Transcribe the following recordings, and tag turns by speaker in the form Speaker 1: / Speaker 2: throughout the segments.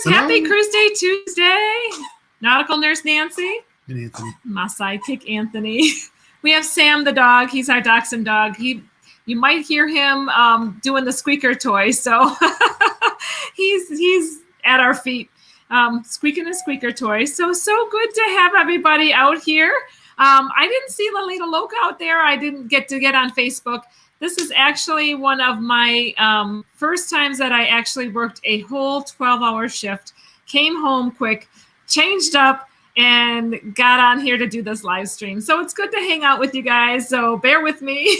Speaker 1: Hello.
Speaker 2: Happy Cruiseday Tuesday. Nautical Nurse Nancy.
Speaker 1: And Anthony.
Speaker 2: My sidekick, Anthony. We have Sam the dog. He's our dachshund dog. You might hear him doing the squeaker toy. So he's at our feet squeaking a squeaker toy. So good to have everybody out here. I didn't see Lolita Loca out there. I didn't get on Facebook. This is actually one of my first times that I actually worked a whole 12-hour shift, came home quick, changed up, and got on here to do this live stream. So it's good to hang out with you guys. So bear with me.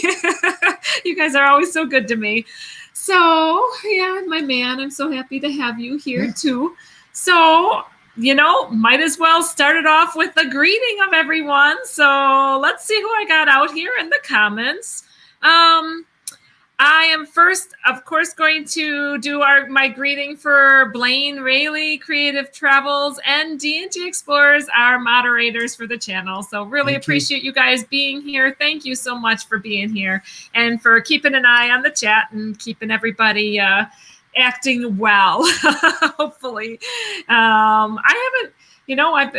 Speaker 2: You guys are always so good to me. So yeah, my man, I'm so happy to have you here too. So, might as well start it off with the greeting of everyone. So let's see who I got out here in the comments. I am first, of course, going to do my greeting for Blaine Rayleigh, Creative Travels, and D&G Explorers, our moderators for the channel. So really appreciate you guys being here. Thank you so much for being here and for keeping an eye on the chat and keeping everybody acting well, hopefully.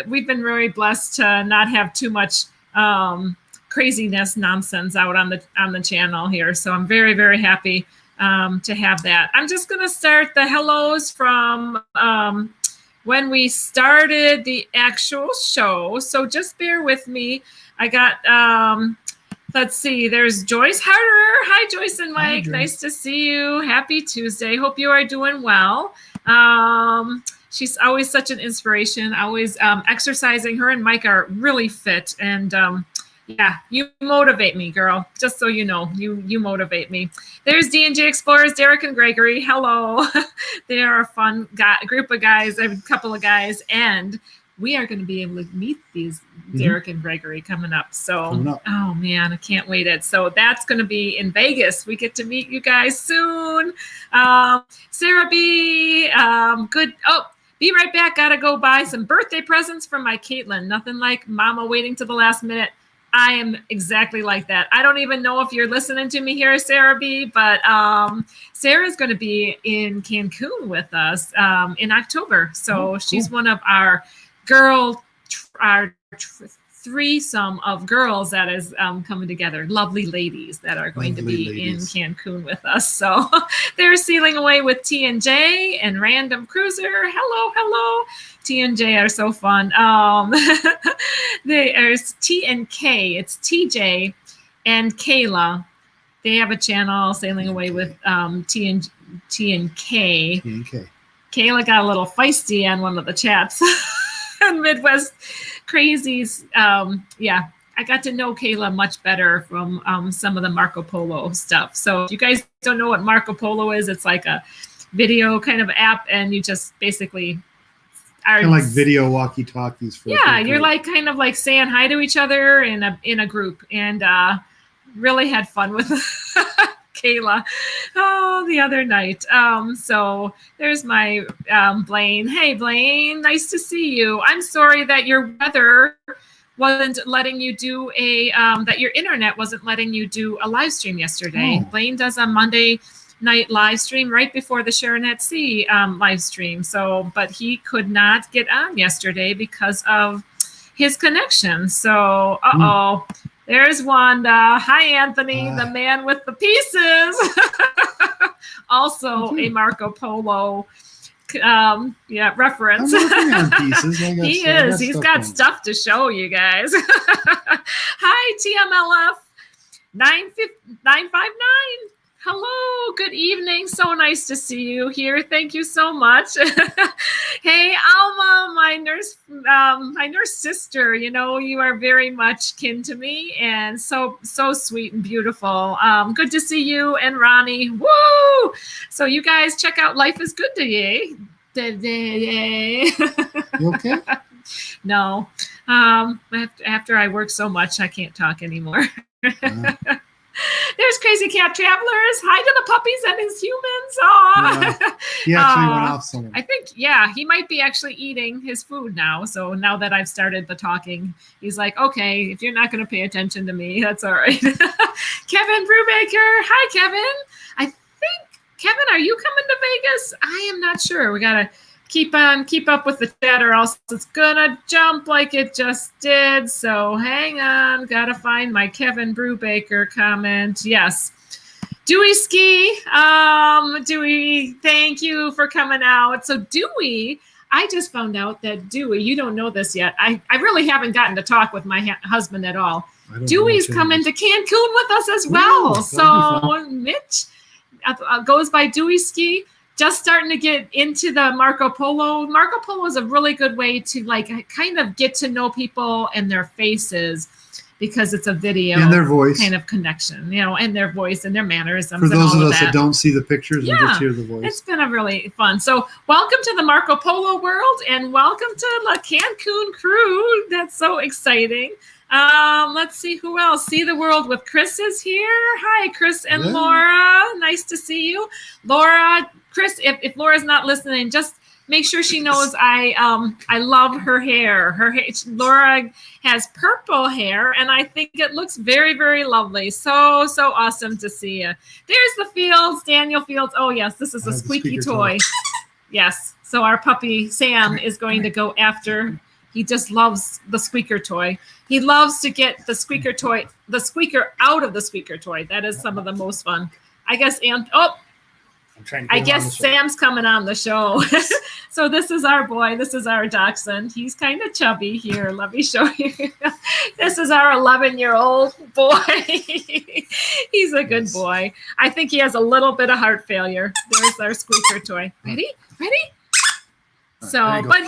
Speaker 2: We've been very blessed to not have too much craziness nonsense out on the channel here. So I'm very, very happy to have that. I'm just going to start the hellos from when we started the actual show. So just bear with me. I got, let's see, there's Joyce Harder. Hi, Joyce and Mike. Hi, nice to see you. Happy Tuesday. Hope you are doing well. She's always such an inspiration, always exercising. Her and Mike are really fit. And yeah, you motivate me, girl. Just so you know, you motivate me. There's D&G Explorers, Derek and Gregory. Hello. They are a fun group of guys, a couple of guys, and we are going to be able to meet these Derek and Gregory coming up. So, oh man, I can't wait. So that's going to be in Vegas. We get to meet you guys soon. Sarah B, good. Oh, be right back. Got to go buy some birthday presents from my Caitlin. Nothing like mama waiting to the last minute. I am exactly like that. I don't even know if you're listening to me here, Sarah B, but Sarah's going to be in Cancun with us in October. So she's one of our threesome of girls that is coming together. Lovely ladies that are going to be in Cancun with us. So they're sailing away with T&J and Random Cruiser. Hello. T&J are so fun. There's T and K. It's TJ and Kayla. They have a channel sailing away with T and K. Kayla got a little feisty on one of the chats. Midwest Crazies. Yeah, I got to know Kayla much better from some of the Marco Polo stuff. So if you guys don't know what Marco Polo is, it's like a video kind of app, and you just basically are kind of like video walkie-talkies for you're like kind of like saying hi to each other in a group, and really had fun with Kayla the other night. So there's my Blaine. Hey Blaine, nice to see you. I'm sorry that your weather wasn't letting you do that your internet wasn't letting you do a live stream yesterday. Blaine does a Monday night live stream right before the Sharon at Sea live stream. So, but he could not get on yesterday because of his connection. So, there's Wanda. Hi, Anthony, the man with the pieces. Also a Marco Polo reference. I'm on pieces. He is. He's got stuff to show you guys. Hi, TMLF 959. Hello, good evening. So nice to see you here. Thank you so much. Hey, Alma, my nurse sister. You are very much kin to me, and so sweet and beautiful. Good to see you and Ronnie. Woo! So you guys check out Life is Good Today. You okay? No. After I work so much, I can't talk anymore. There's Crazy Cat Travelers. Hi to the puppies and his humans. He actually went off somewhere. I think, he might be actually eating his food now. So now that I've started the talking, he's like, okay, if you're not going to pay attention to me, that's all right. Kevin Brubaker. Hi, Kevin. I think, Kevin, are you coming to Vegas? I am not sure. We got to keep up with the chat, or else it's gonna jump like it just did. So hang on, gotta find my Kevin Brubaker comment. Yes. Dewey Ski, Dewey, thank you for coming out. So Dewey, I just found out that Dewey, you don't know this yet. I really haven't gotten to talk with my husband at all. Dewey's coming to Cancun with us as well. So Mitch goes by Dewey Ski, just starting to get into the Marco Polo. Marco Polo is a really good way to like kind of get to know people and their faces, because it's a video
Speaker 1: and their voice
Speaker 2: kind of connection, and their voice and their mannerisms.
Speaker 1: For those
Speaker 2: of
Speaker 1: us that don't see the pictures, we just hear the voice.
Speaker 2: It's been a really fun. So welcome to the Marco Polo world, and welcome to La Cancun crew. That's so exciting. Let's see who else. See the World with Chris is here. Hi, Chris and Laura. Nice to see you. Laura, Chris, if Laura's not listening, just make sure she knows I love her hair. Laura has purple hair, and I think it looks very, very lovely. So awesome to see you. There's the Fields, Daniel Fields. Oh yes, this is a squeaky toy. Yes. So our puppy Sam is going to go after. He just loves the squeaker toy. He loves to get the squeaker out of the squeaker toy. That is some of the most fun. I guess. I guess Sam's coming on the show. So this is our boy. This is our dachshund. He's kind of chubby here. Let me show you. This is our 11-year-old boy. He's a good boy. I think he has a little bit of heart failure. There's our squeaker toy. Ready? So, but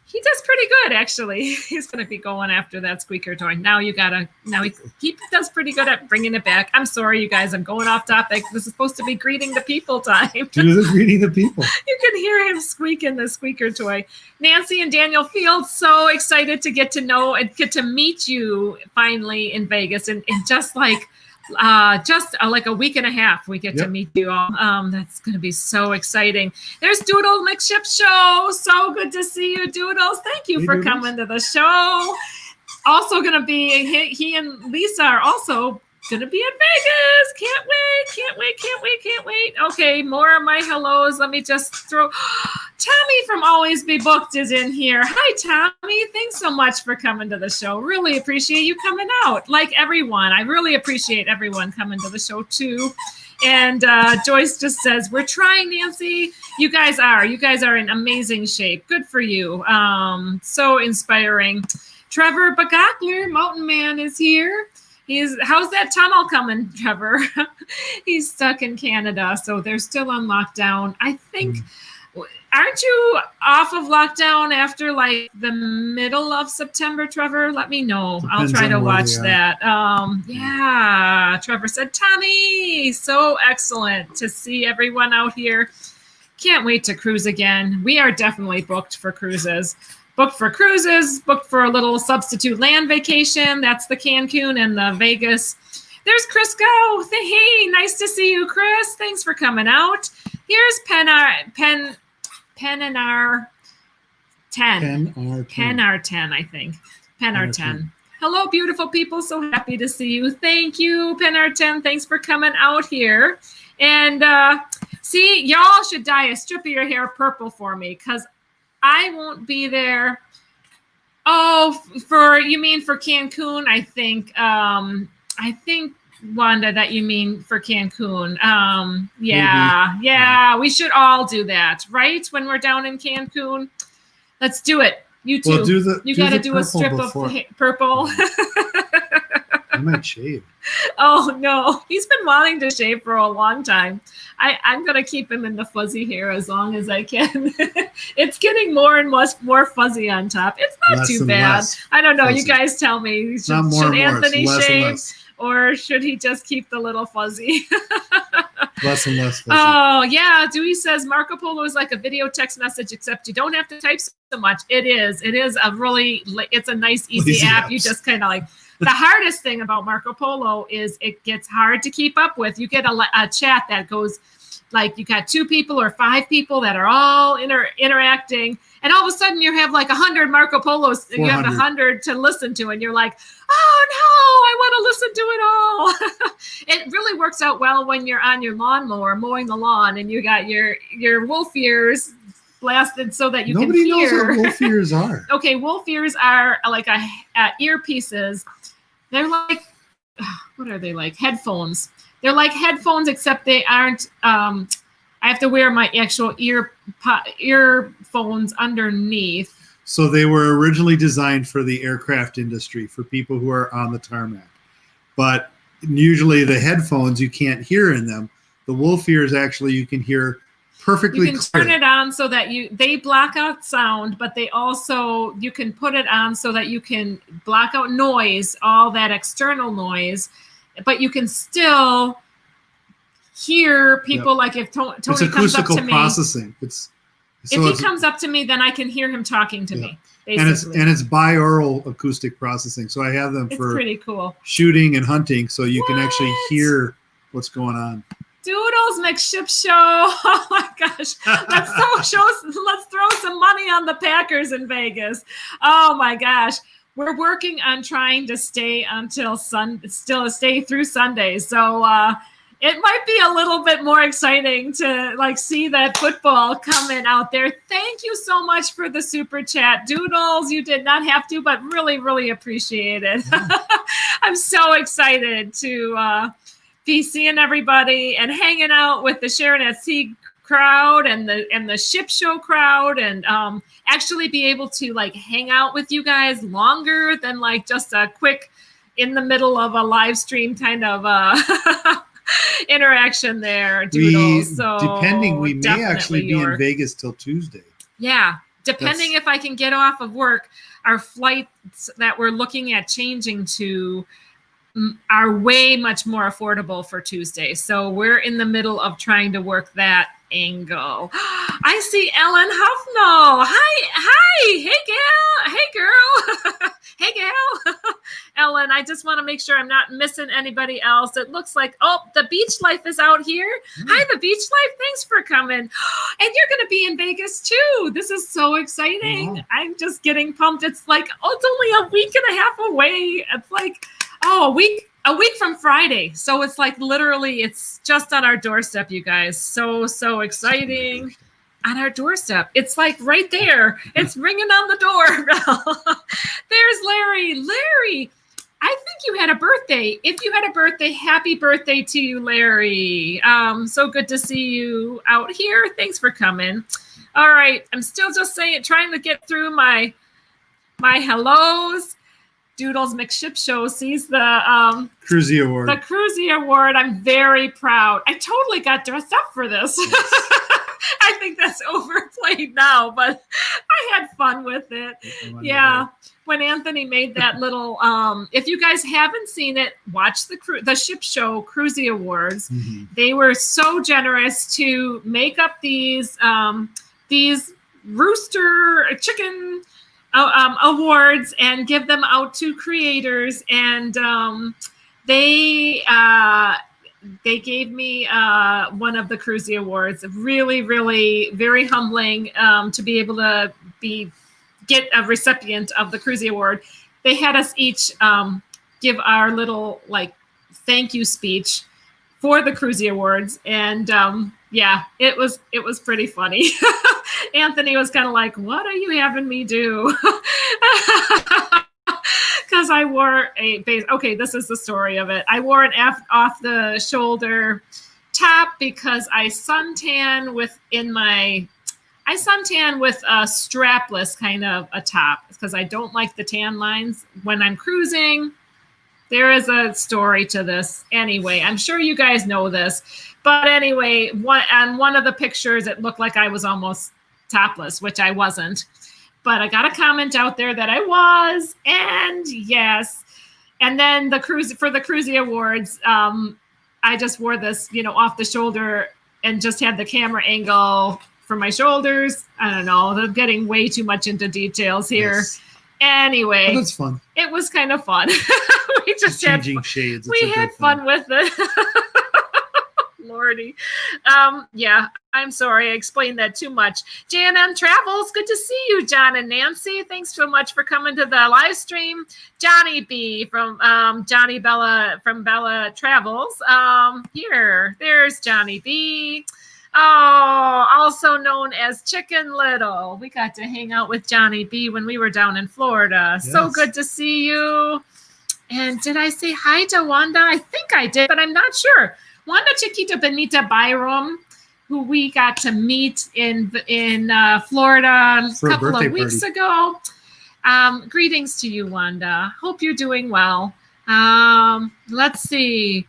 Speaker 2: he does pretty good, actually. He's going to be going after that squeaker toy. Now he does pretty good at bringing it back. I'm sorry, you guys. I'm going off topic. This is supposed to be greeting the people time.
Speaker 1: Do the greeting the people.
Speaker 2: You can hear him squeaking the squeaker toy. Nancy and Daniel Fields, so excited to get to know and get to meet you finally in Vegas. And just like a week and a half, we get to meet you all. That's going to be so exciting. There's Doodle McShip Show. So good to see you, Doodles. Thank you for coming to the show. Also going to be, he and Lisa are also going to be in Vegas. Can't wait. Okay, more of my hellos. Let me just throw. Tommy from Always Be Booked is in here. Hi, Tommy. Thanks so much for coming to the show. Really appreciate you coming out. Like everyone, I really appreciate everyone coming to the show too. And Joyce just says, we're trying, Nancy. You guys are in amazing shape. Good for you. So inspiring. Trevor Bagakler, Mountain Man, is here. How's that tunnel coming, Trevor? He's stuck in Canada, so they're still on lockdown. I think, aren't you off of lockdown after like the middle of September, Trevor? Let me know. I'll try to watch that. Yeah, Trevor said, Tommy, so excellent to see everyone out here. Can't wait to cruise again. We are definitely booked for cruises. Booked for cruises, booked for a little substitute land vacation. That's the Cancun and the Vegas. There's Chris Go. Hey, nice to see you, Chris. Thanks for coming out. Here's Penar 10, I think. Penar 10. Hello, beautiful people. So happy to see you. Thank you, Penar 10. Thanks for coming out here. And see, y'all should dye a strip of your hair purple for me, because I won't be there. Oh, you mean for Cancun? I think Wanda, that you mean for Cancun. Yeah, we should all do that, right? When we're down in Cancun, let's do it. You too. Well, you got to do a strip of purple.
Speaker 1: I might shave.
Speaker 2: Oh no, he's been wanting to shave for a long time. I'm gonna keep him in the fuzzy hair as long as I can. It's getting more and more fuzzy on top. It's not too bad. I don't know. Fuzzy. You guys tell me. Should Anthony shave, or should he just keep the little fuzzy?
Speaker 1: Less and less fuzzy.
Speaker 2: Oh yeah, Dewey says Marco Polo is like a video text message, except you don't have to type so much. It is it's a nice, easy app. You just kind of like. The hardest thing about Marco Polo is it gets hard to keep up with. You get a chat that goes like you got 2 people or 5 people that are all interacting, and all of a sudden you have like 100 Marco Polos. You have 100 to listen to, and you're like, oh no, I want to listen to it all. It really works out well when you're on your lawnmower mowing the lawn, and you got your wolf ears blasted so that you
Speaker 1: Nobody
Speaker 2: can
Speaker 1: knows
Speaker 2: hear.
Speaker 1: what wolf ears are.
Speaker 2: Okay, wolf ears are like earpieces. They're like, what are they like? Headphones. They're like headphones, except they aren't. I have to wear my actual earphones underneath.
Speaker 1: So they were originally designed for the aircraft industry, for people who are on the tarmac. But usually the headphones, you can't hear in them. The wolf ears, actually, you can hear perfectly
Speaker 2: You can
Speaker 1: clear.
Speaker 2: turn it on so that they block out sound, but they also, you can put it on so that you can block out noise, all that external noise, but you can still hear people.
Speaker 1: Yep.
Speaker 2: Like if Tony
Speaker 1: It's
Speaker 2: comes up
Speaker 1: acoustical
Speaker 2: to me,
Speaker 1: processing.
Speaker 2: if he comes up to me, then I can hear him talking to me. Basically.
Speaker 1: And it's binaural acoustic processing. So I have them for
Speaker 2: pretty cool
Speaker 1: shooting and hunting, so you can actually hear what's going on.
Speaker 2: Doodles McShip Show. Oh my gosh. Let's throw some money on the Packers in Vegas. Oh my gosh. We're working on trying to stay through Sunday. So it might be a little bit more exciting to like see that football coming out there. Thank you so much for the super chat. Doodles, you did not have to, but really, really appreciate it. I'm so excited to be seeing everybody and hanging out with the Sharon at Sea crowd and the Ship Show crowd, and actually be able to like hang out with you guys longer than like just a quick in the middle of a live stream kind of interaction there, Doodles.
Speaker 1: Depending, we may actually be in Vegas till Tuesday.
Speaker 2: Yeah, depending if I can get off of work. Our flights that we're looking at changing to are way much more affordable for Tuesday. So we're in the middle of trying to work that angle. I see Ellen Huffnall. Hi. Hey, girl. Hey, gal. Ellen, I just want to make sure I'm not missing anybody else. It looks like, the Beach Life is out here. Hi, the Beach Life. Thanks for coming. And you're going to be in Vegas too. This is so exciting. I'm just getting pumped. It's like, it's only a week and a half away. It's like, a week from Friday. So it's like literally, it's just on our doorstep, you guys. So exciting. On our doorstep. It's like right there. It's ringing on the doorbell. There's Larry. Larry, I think you had a birthday. If you had a birthday, happy birthday to you, Larry. So good to see you out here. Thanks for coming. All right. I'm still just trying to get through my hellos. Doodles McShip Show sees the
Speaker 1: Cruiseday Award.
Speaker 2: The Cruiseday Award. I'm very proud. I totally got dressed up for this. Yes. I think that's overplayed now, but I had fun with it. Yeah. When Anthony made that little, if you guys haven't seen it, watch the Ship Show Cruiseday Awards. Mm-hmm. They were so generous to make up these rooster chicken awards and give them out to creators, and they gave me one of the Cruiseday Awards. Really, really very humbling to be able to get a recipient of the Cruiseday Award. They had us each give our little like thank you speech for the Cruiseday Awards, and yeah, it was pretty funny. Anthony was kind of like, what are you having me do? Because I wore okay, this is the story of it. I wore an off the shoulder top because I suntan with a strapless kind of a top because I don't like the tan lines when I'm cruising. There is a story to this. Anyway, I'm sure you guys know this. But anyway, on one of the pictures, it looked like I was almost topless, which I wasn't. But I got a comment out there that I was. And yes. And then for the Cruiseday Awards, I just wore this, off the shoulder and just had the camera angle for my shoulders. I don't know. They're getting way too much into details here. Yes. Anyway,
Speaker 1: that's fun.
Speaker 2: It was kind of fun. We just
Speaker 1: changing shades.
Speaker 2: We had fun with it. Lordy. Yeah, I'm sorry I explained that too much. J&M Travels, good to see you, John and Nancy. Thanks so much for coming to the live stream. Johnny B from Johnny Bella from Bella Travels. There's Johnny B. Oh, also known as Chicken Little. We got to hang out with Johnny B when we were down in Florida. So
Speaker 1: Yes.
Speaker 2: good to see you. And did I say hi to Wanda? I think I did, but I'm not sure. Wanda Chiquita Benita Byram, who we got to meet in Florida
Speaker 1: For
Speaker 2: a
Speaker 1: a
Speaker 2: couple
Speaker 1: birthday
Speaker 2: of weeks
Speaker 1: party.
Speaker 2: ago. Greetings to you, Wanda. Hope you're doing well. Let's see.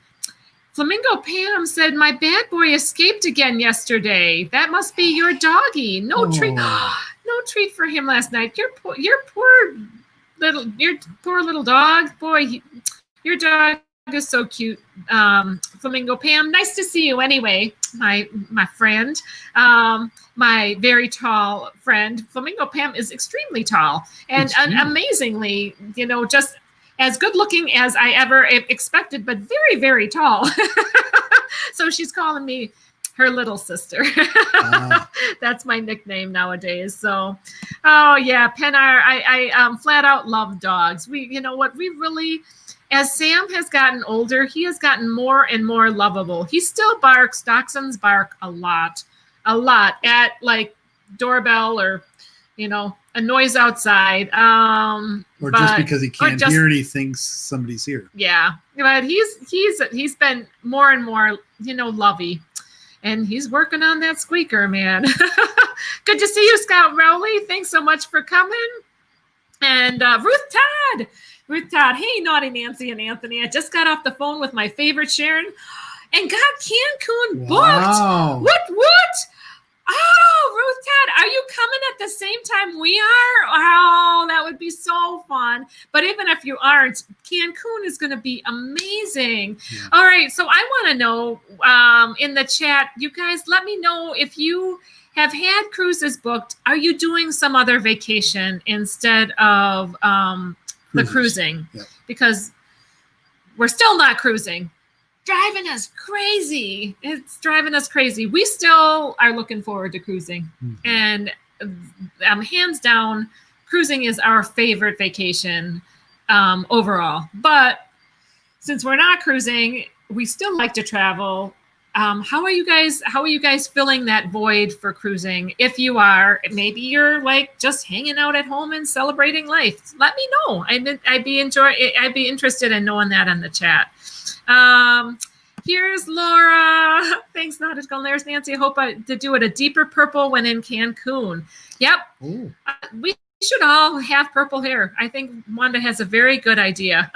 Speaker 2: Flamingo Pam said, my bad boy escaped again yesterday. That must be your doggy. No treat. No treat for him last night. Your poor little dog. Boy, your dog is so cute. Flamingo Pam, nice to see you anyway, my friend. My very tall friend. Flamingo Pam is extremely tall and amazingly, just as good looking as I ever expected, but very, very tall. So she's calling me her little sister. That's my nickname nowadays. So, oh yeah, Penar, I flat out love dogs. We really, as Sam has gotten older, he has gotten more and more lovable. He still barks. Dachshunds bark a lot at like doorbell or, a noise outside.
Speaker 1: Or just because he can't hear anything, somebody's here.
Speaker 2: Yeah, but he's been more and more, lovey, and he's working on that squeaker, man. Good to see you, Scout Rowley. Thanks so much for coming. And Ruth Todd. Hey, Naughty Nancy and Anthony. I just got off the phone with my favorite Sharon, and got Cancun booked. What? Oh, Ruth Todd, are you coming at the same time we are? Oh, that would be so fun. But even if you aren't, Cancun is going to be amazing. Yeah. All right. So I want to know in the chat, you guys, let me know if you have had cruises booked. Are you doing some other vacation instead of the cruising? Yeah. Because we're still not cruising. Driving us crazy. It's driving us crazy. We still are looking forward to cruising. Mm-hmm. And hands down, cruising is our favorite vacation overall. But since we're not cruising, we still like to travel. How are you guys filling that void for cruising? If you are, maybe you're like just hanging out at home and celebrating life. Let me know. I'd be interested in knowing that in the chat. Here's Laura. Thanks, Nautical. There's Nancy. I hope to do it a deeper purple when in Cancun. Yep. We should all have purple hair. I think Wanda has a very good idea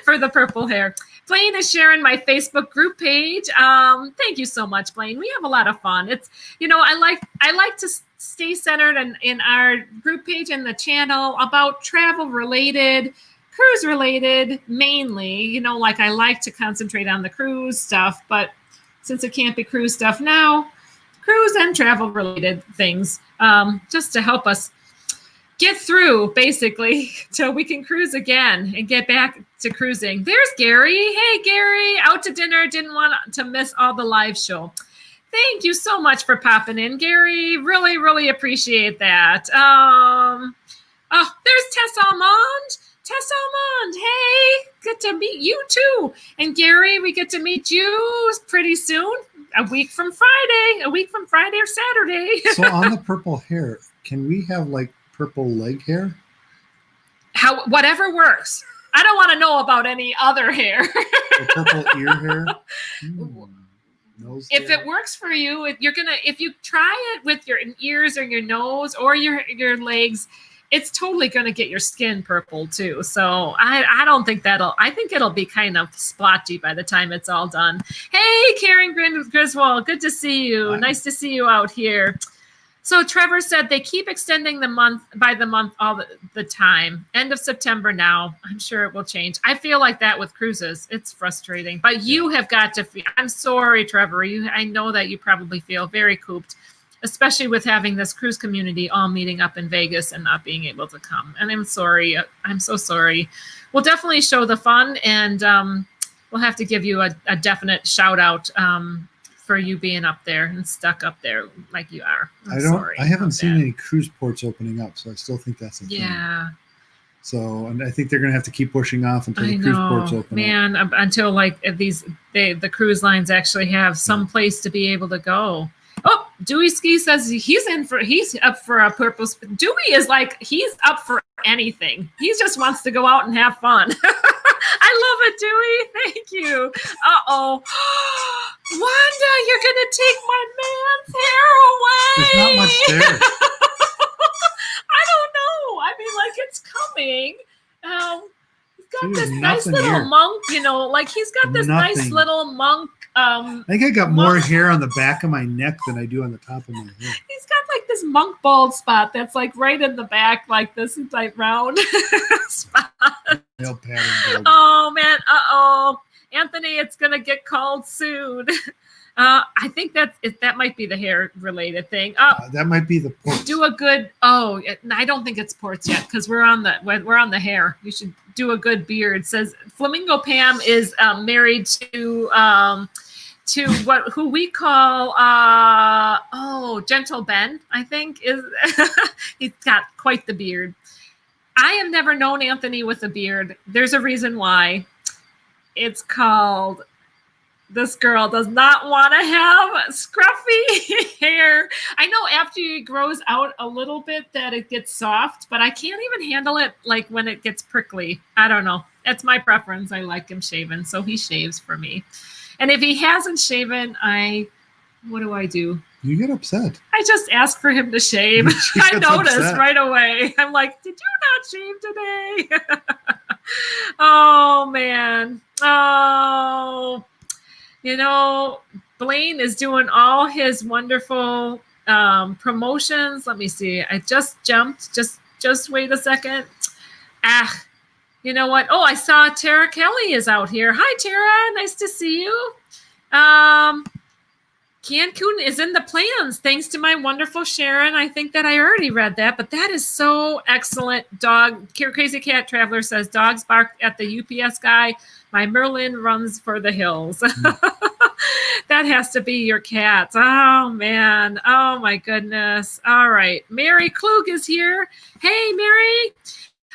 Speaker 2: for the purple hair. Blaine is sharing my Facebook group page. Thank you so much, Blaine. We have a lot of fun. It's, I like to stay centered in our group page and the channel about travel related, cruise related mainly. Like I like to concentrate on the cruise stuff, but since it can't be cruise stuff now, cruise and travel related things, just to help us get through basically till we can cruise again and get back to cruising. There's Gary. Hey, Gary, out to dinner. Didn't want to miss all the live show. Thank you so much for popping in, Gary. Really, really appreciate that. Oh, there's Tess Almond. Tess Almond, hey, good to meet you too. And Gary, we get to meet you pretty soon, a week from Friday or Saturday.
Speaker 1: So on the purple hair, can we have like purple leg hair?
Speaker 2: Whatever works. I don't want to know about any other hair.
Speaker 1: Purple ear hair? Nose
Speaker 2: if
Speaker 1: hair.
Speaker 2: It works for you, if you try it with your ears or your nose or your legs, it's totally going to get your skin purple too. So I don't think I think it'll be kind of splotchy by the time it's all done. Hey, Karen Griswold, good to see you. Hi. Nice to see you out here. So Trevor said they keep extending the month all the time. End of September now. I'm sure it will change. I feel like that with cruises. It's frustrating. But you have got to feel, I'm sorry, Trevor. I know that you probably feel very cooped, especially with having this cruise community all meeting up in Vegas and not being able to come. And I'm sorry. I'm so sorry. We'll definitely show the fun, and we'll have to give you a definite shout out for you being up there and stuck up there like you are. I haven't
Speaker 1: seen any cruise ports opening up, so I still think that's a thing.
Speaker 2: Yeah.
Speaker 1: So, and I think they're going to have to keep pushing off until the cruise ports open
Speaker 2: man, until like the cruise lines actually have some place to be able to go. Oh, Dewey Ski says he's up for a purpose. Dewey is like, he's up for anything. He just wants to go out and have fun. I love it, Dewey. Thank you. Uh-oh. Wanda, you're going to take my man's hair away.
Speaker 1: There's not much there.
Speaker 2: I don't know. I mean, like, it's coming. He's got this nice little monk, like he's got this nice little monk.
Speaker 1: I think I got more hair on the back of my neck than I do on the top of my head.
Speaker 2: He's got like this monk bald spot that's like right in the back, like this like round spot. Oh man, Anthony, it's gonna get called soon. I think that might be the hair related thing.
Speaker 1: That might be the ports.
Speaker 2: Do a good. Oh, I don't think it's ports yet because we're on the hair. You should do a good beard. Says Flamingo Pam is married to who we call Gentle Ben. I think is he's got quite the beard. I have never known Anthony with a beard. There's a reason why. It's called. This girl does not want to have scruffy hair. I know after he grows out a little bit that it gets soft, but I can't even handle it like when it gets prickly. I don't know. That's my preference. I like him shaven, so he shaves for me. And if he hasn't shaven, what do I do?
Speaker 1: You get upset.
Speaker 2: I just ask for him to shave. I notice right away. I'm like, did you not shave today? Oh, man. Oh, Blaine is doing all his wonderful promotions. Let me see. I just jumped. Just wait a second. You know what? Oh, I saw Tara Kelly is out here. Hi, Tara. Nice to see you. Cancun is in the plans, thanks to my wonderful Sharon. I think that I already read that, but that is so excellent. Crazy Cat Traveler says, dogs bark at the UPS guy. My Merlin runs for the hills. That has to be your cat. Oh, man. Oh, my goodness. All right. Mary Klug is here. Hey, Mary.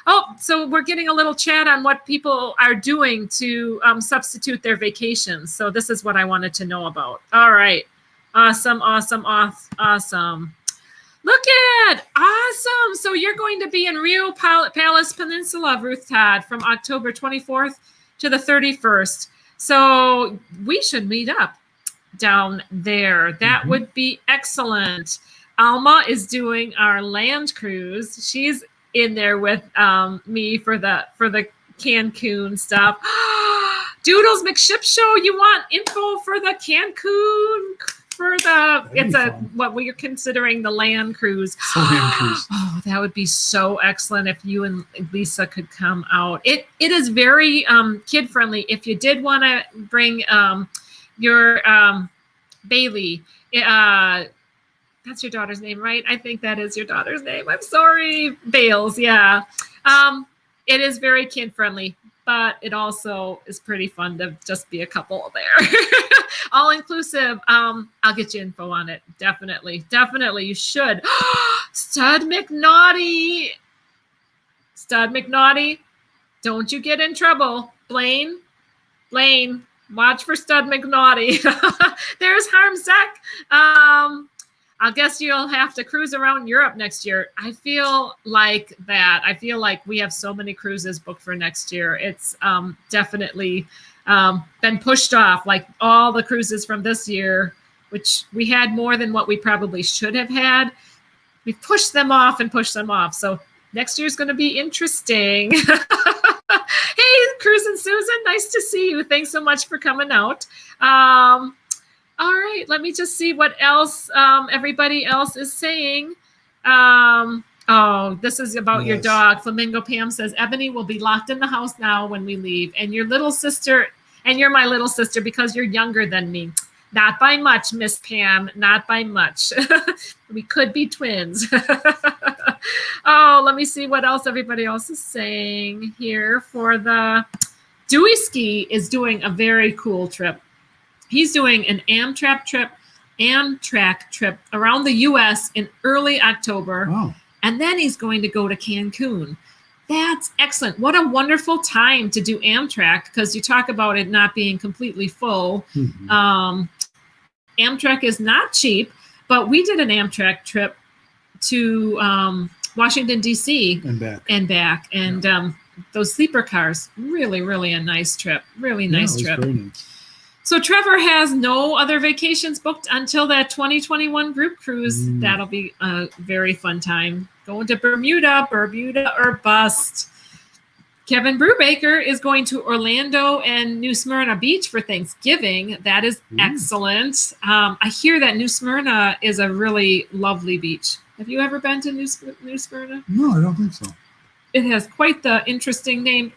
Speaker 2: Oh, so we're getting a little chat on what people are doing to substitute their vacations. So this is what I wanted to know about. All right. Awesome. Look at awesome. So you're going to be in Rio Palace Peninsula, Ruth Todd, from October 24th to the 31st. So we should meet up down there. That would be excellent. Alma is doing our land cruise. She's in there with me for the Cancun stuff. Doodles McShip Show. You want info for the Cancun? What we're considering the land cruise. Oh, that would be so excellent if you and Lisa could come out. It is very kid friendly. If you did want to bring your Bailey, that's your daughter's name, right? I think that is your daughter's name. I'm sorry, Bales. Yeah, it is very kid friendly, but it also is pretty fun to just be a couple there. All inclusive. I'll get you info on it. Definitely. You should. Stud McNaughty. Don't you get in trouble. Blaine, watch for Stud McNaughty. There's Harmzek. I guess you'll have to cruise around Europe next year. I feel like that. I feel like we have so many cruises booked for next year. It's definitely been pushed off, like all the cruises from this year, which we had more than what we probably should have had. We pushed them off. So next year's going to be interesting. Hey, Cruising Susan, nice to see you. Thanks so much for coming out. All right, let me just see what else everybody else is saying. Oh, this is about your dog. Flamingo Pam says, Ebony will be locked in the house now when we leave. And your little sister, and you're my little sister because you're younger than me. Not by much, Miss Pam, not by much. We could be twins. Oh, let me see what else everybody else is saying here for the Dewey Ski is doing a very cool trip. He's doing an Amtrak trip around the U.S. in early October.
Speaker 1: Oh.
Speaker 2: And then he's going to go to Cancun That's excellent. What a wonderful time to do Amtrak, because you talk about it not being completely full. Amtrak is not cheap, but we did an Amtrak trip to Washington, D.C. and back. And those sleeper cars, really, really a nice trip. Really nice trip. Very nice. So Trevor has no other vacations booked until that 2021 group cruise. That'll be a very fun time. Going to Bermuda or bust. Kevin Brubaker is going to Orlando and New Smyrna Beach for Thanksgiving. That is excellent. I hear that New Smyrna is a really lovely beach. Have you ever been to New Smyrna?
Speaker 1: No, I don't think so.
Speaker 2: It has quite the interesting name.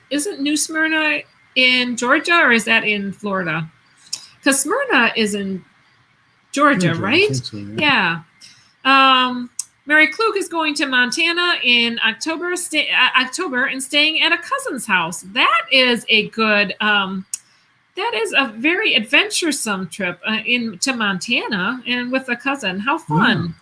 Speaker 2: Isn't New Smyrna in Georgia, or is that in Florida? Because Smyrna is in Georgia, right? So, yeah. Mary Klug is going to Montana in October and staying at a cousin's house. That is a good, that is a very adventuresome trip to Montana and with a cousin. How fun.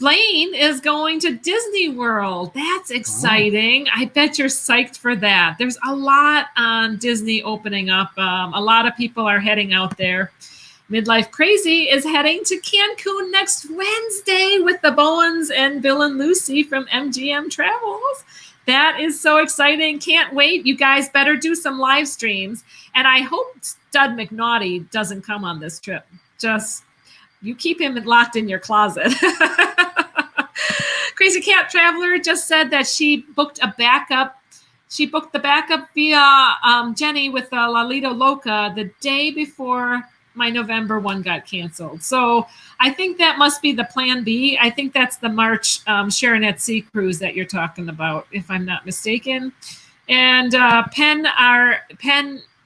Speaker 2: Blaine is going to Disney World. That's exciting. I bet you're psyched for that. There's a lot on Disney opening up. A lot of people are heading out there. Midlife Crazy is heading to Cancun next Wednesday with the Bowens and Bill and Lucy from MGM Travels. That is so exciting. Can't wait. You guys better do some live streams. And I hope Stud McNaughty doesn't come on this trip. Just, you keep him locked in your closet. Crazy Cat Traveler just said that she booked a backup. She booked the backup via Jenny with Lalito Loca the day before my November one got canceled. So I think that must be the plan B. I think that's the March Sharon at Sea cruise that you're talking about, if I'm not mistaken. And Pen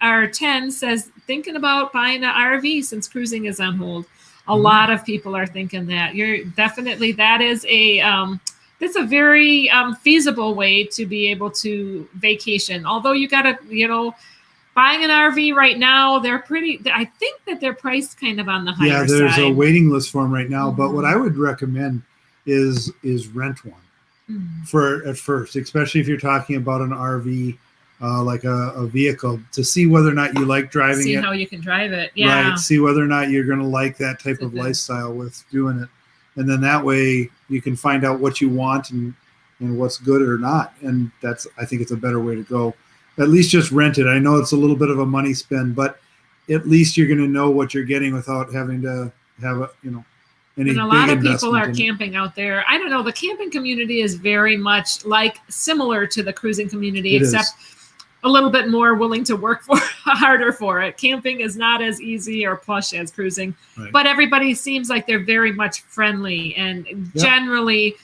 Speaker 2: R10 says, thinking about buying an RV since cruising is on hold. A lot of people are thinking that. You're definitely, that is that's a very feasible way to be able to vacation. Although you got to, buying an RV right now, they're pretty, I think that they're priced kind of on the higher side. Yeah,
Speaker 1: there's a waiting list for them right now. But what I would recommend is rent one for at first, especially if you're talking about an RV, like a vehicle, to see whether or not you like driving it.
Speaker 2: See how you can drive it. Yeah. Right.
Speaker 1: See whether or not you're going to like that type of lifestyle with doing it. And then that way you can find out what you want and what's good or not. And I think it's a better way to go. At least just rent it. I know it's a little bit of a money spend, but at least you're going to know what you're getting without having to have any
Speaker 2: and a lot of people are camping out there. I don't know. The camping community is very much similar to the cruising community, except a little bit more willing to work harder for it. Camping is not as easy or plush as cruising, but everybody seems like they're very much friendly and generally,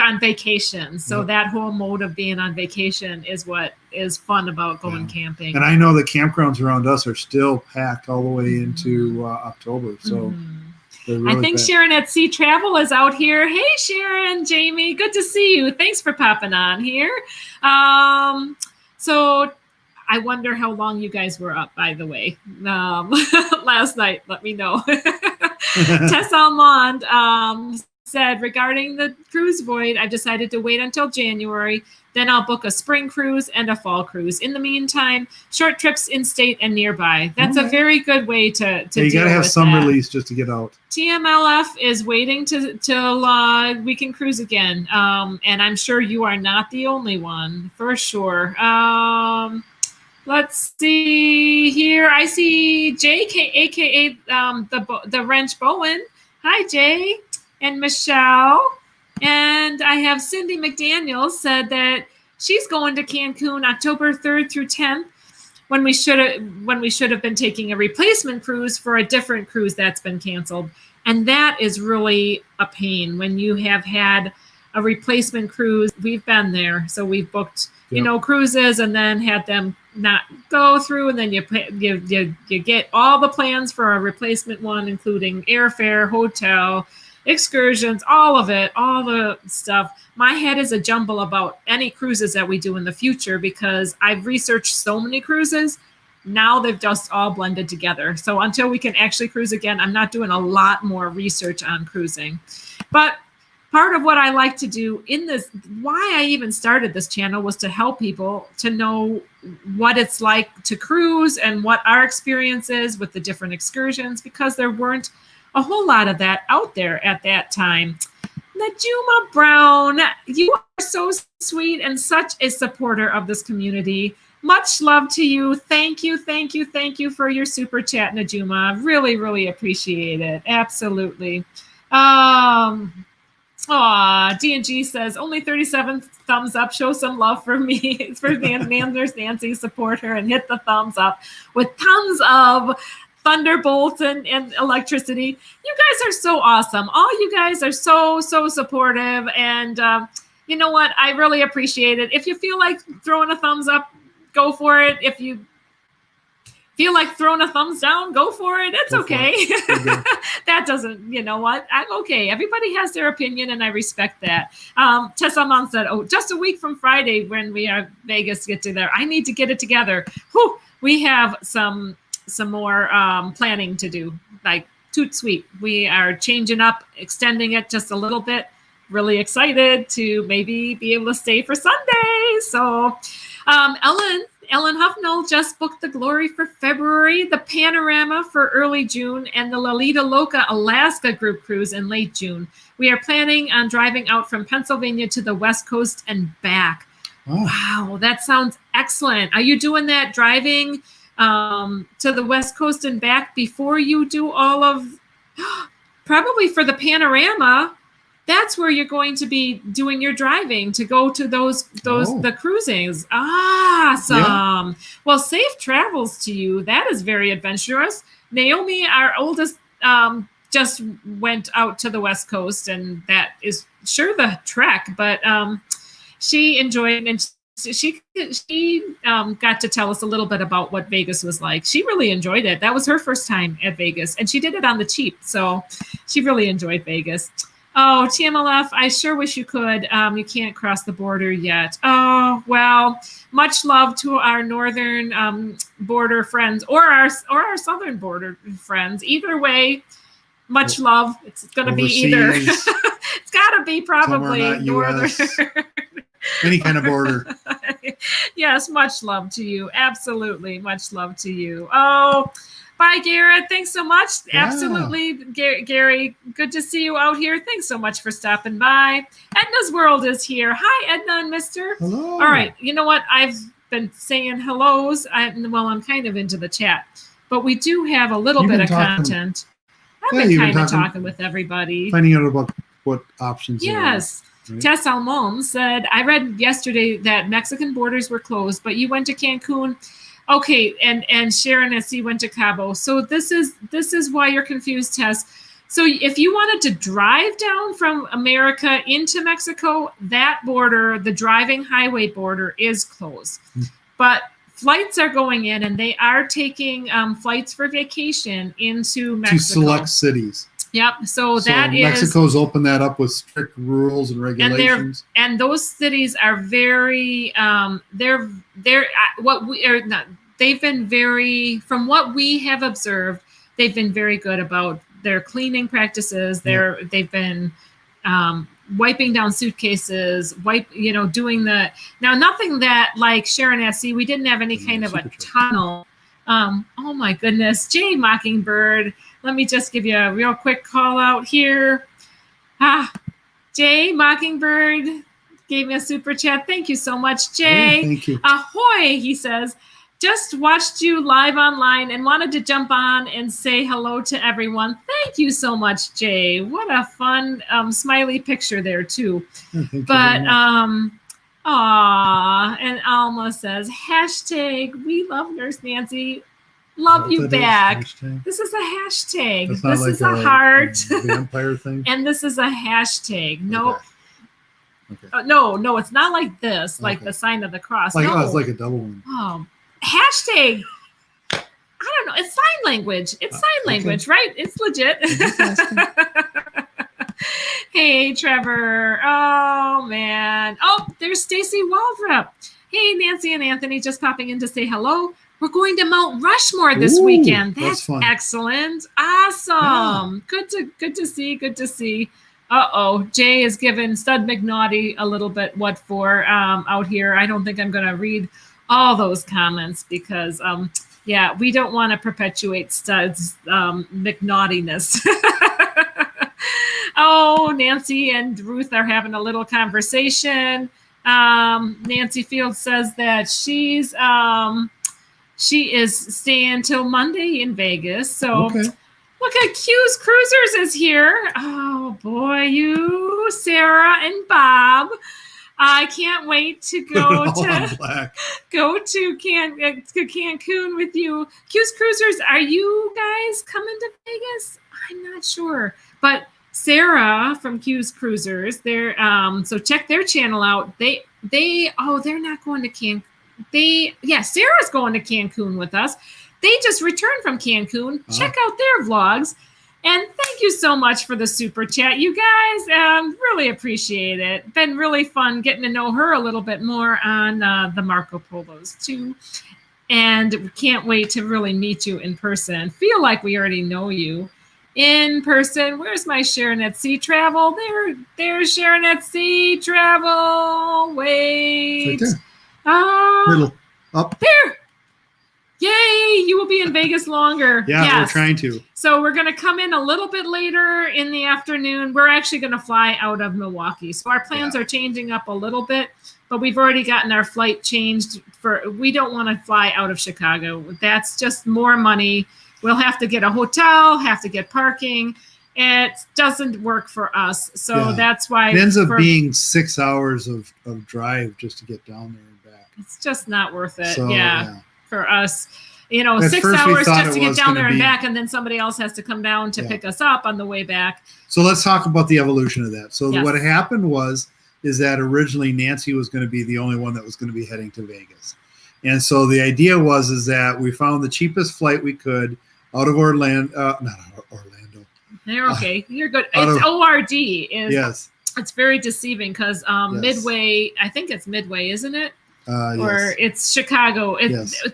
Speaker 2: on vacation. So that whole mode of being on vacation is what is fun about going camping.
Speaker 1: And I know the campgrounds around us are still packed all the way into October. So really
Speaker 2: I think
Speaker 1: packed.
Speaker 2: Sharon at Sea Travel is out here. Hey, Sharon, Jamie, good to see you. Thanks for popping on here. So I wonder how long you guys were up, by the way. Last night, let me know. Tess Almond said, regarding the cruise void, I've decided to wait until January. Then I'll book a spring cruise and a fall cruise. In the meantime, short trips in state and nearby. That's a very good way to
Speaker 1: you got to have some release just to get out.
Speaker 2: TMLF is waiting till we can cruise again. And I'm sure you are not the only one, for sure. Let's see here. I see Jay, aka the Wrench Bowen. Hi, Jay. And Michelle, and I have Cindy McDaniel said that she's going to Cancun October 3rd through 10th when we should have been taking a replacement cruise for a different cruise that's been canceled. And that is really a pain when you have had a replacement cruise. We've been there. So we've booked, cruises and then had them not go through. And then you get all the plans for a replacement one, including airfare, hotel, excursions, all of it, all the stuff. My head is a jumble about any cruises that we do in the future because I've researched so many cruises. Now they've just all blended together. So until we can actually cruise again, I'm not doing a lot more research on cruising. But part of what I like to do in this, why I even started this channel, was to help people to know what it's like to cruise and what our experience is with the different excursions, because there weren't a whole lot of that out there at that time. Najuma Brown, you are so sweet and such a supporter of this community. Much love to you. Thank you, thank you, thank you for your super chat, Najuma. Really, really appreciate it. Absolutely. D&G says, only 37 thumbs up. Show some love for me. It's for Nanders Nancy. Support her and hit the thumbs up with tons of thunderbolts and electricity. You guys are so awesome. All you guys are so supportive. And you know what? I really appreciate it. If you feel like throwing a thumbs up, go for it. If you feel like throwing a thumbs down, go for it. It's okay. That doesn't, you know what? I'm okay. Everybody has their opinion, and I respect that. Tessa Mon said, oh, just a week from Friday when we are Vegas get together. I need to get it together. Whew, we have some more planning to do, like toot sweet. We are changing up, extending it just a little bit. Really excited to maybe be able to stay for Sunday. So Ellen Huffnell just booked the Glory for February, the Panorama for early June, and the Lolita Loca Alaska group cruise in late June. We are planning on driving out from Pennsylvania to the West Coast and back. Oh. Wow, that sounds excellent. Are you doing that driving to the West Coast and back before you do all of, probably for the Panorama? That's where you're going to be doing your driving to go to the cruisings. Awesome. Yeah. Well, safe travels to you. That is very adventurous. Naomi, our oldest, just went out to the West Coast, and that is sure the trek, but she enjoyed it, and she got to tell us a little bit about what Vegas was like. She really enjoyed it. That was her first time at Vegas, and she did it on the cheap, so she really enjoyed Vegas. Oh, TMLF, I sure wish you could. You can't cross the border yet. Oh, well, much love to our northern border friends or our southern border friends. Either way, much love. It's going to be either. It's got to be probably northern.
Speaker 1: Any kind of border.
Speaker 2: Yes, much love to you. Absolutely, much love to you. Oh, bye, Garrett. Thanks so much. Yeah. Absolutely, Gary. Good to see you out here. Thanks so much for stopping by. Edna's World is here. Hi, Edna and Mister.
Speaker 1: Hello.
Speaker 2: All right. You know what? I've been saying hellos. I'm kind of into the chat, but we do have a little bit of content. I've been kind of talking with everybody.
Speaker 1: Finding out about what options there are.
Speaker 2: Yes. Right. Tess Almon said, I read yesterday that Mexican borders were closed, but you went to Cancun. Okay, and Sharon S.C. went to Cabo. So this is why you're confused, Tess. So if you wanted to drive down from America into Mexico, that border, the driving highway border, is closed. But flights are going in, and they are taking flights for vacation into Mexico.
Speaker 1: To select cities.
Speaker 2: Yep. So that is
Speaker 1: Mexico's opened that up with strict rules and regulations.
Speaker 2: And those cities are very they're what we are not. They've been very, from what we have observed, they've been very good about their cleaning practices. They've been wiping down suitcases, doing the, now nothing that like Sharon S.C. We didn't have any kind of a tunnel. Oh my goodness, Jay Mockingbird. Let me just give you a real quick call out here. Jay Mockingbird gave me a super chat. Thank you so much, Jay.
Speaker 1: Yeah, thank you.
Speaker 2: Ahoy, he says. Just watched you live online and wanted to jump on and say hello to everyone. Thank you so much, Jay. What a fun smiley picture there too. But and Alma says, hashtag we love Nurse Nancy. Love you back. This is a hashtag. This like is a heart.
Speaker 1: Vampire thing.
Speaker 2: And this is a hashtag. No. Okay. No, it's not like this, like the sign of the cross.
Speaker 1: Like, it's like a double one.
Speaker 2: Hashtag. I don't know. It's sign language. It's sign language, right? It's legit. Hey, Trevor. Oh, man. Oh, there's Stacy Waldrop. Hey, Nancy and Anthony, just popping in to say hello. We're going to Mount Rushmore this weekend. That's fun. Excellent. Awesome. Yeah. Good to see. Jay is giving Stud McNaughty a little bit what for out here. I don't think I'm going to read all those comments because, yeah, we don't want to perpetuate Stud's McNaughtiness. Oh, Nancy and Ruth are having a little conversation. Nancy Field says that she is staying till Monday in Vegas. So
Speaker 1: Okay.
Speaker 2: look at Q's Cruisers is here. Oh boy, you, Sarah and Bob. I can't wait to go to Cancun with you. Q's Cruisers, are you guys coming to Vegas? I'm not sure, but Sarah from Q's Cruisers, they're so check their channel out. They're not going to Cancun. Sarah's going to Cancun with us. They just returned from Cancun. Check out their vlogs. And thank you so much for the super chat, you guys. Really appreciate it. Been really fun getting to know her a little bit more on the Marco Polos too. And can't wait to really meet you in person. Feel like we already know you in person. Where's my Sharon at Sea Travel? There's Sharon at Sea Travel. Wait.
Speaker 1: Right there. Little up.
Speaker 2: There. Yay, you will be in Vegas longer.
Speaker 1: Yeah,
Speaker 2: yes.
Speaker 1: We're trying to.
Speaker 2: So we're going to come in a little bit later in the afternoon. We're actually going to fly out of Milwaukee. So our plans are changing up a little bit, but we've already gotten our flight changed we don't want to fly out of Chicago. That's just more money. We'll have to get a hotel, have to get parking. It doesn't work for us. So that's why
Speaker 1: it ends up being 6 hours of drive just to get down there and back.
Speaker 2: It's just not worth it.
Speaker 1: So,
Speaker 2: for us, 6 hours just to get down there and back, and then somebody else has to come down to pick us up on the way back.
Speaker 1: So let's talk about the evolution of that. So what happened is that originally Nancy was going to be the only one that was going to be heading to Vegas. And so the idea is that we found the cheapest flight we could out of Orlando, not Orlando.
Speaker 2: They're okay. You're good. It's ORD.
Speaker 1: Yes.
Speaker 2: It's very deceiving because Midway, I think it's Midway, isn't it? Or it's Chicago.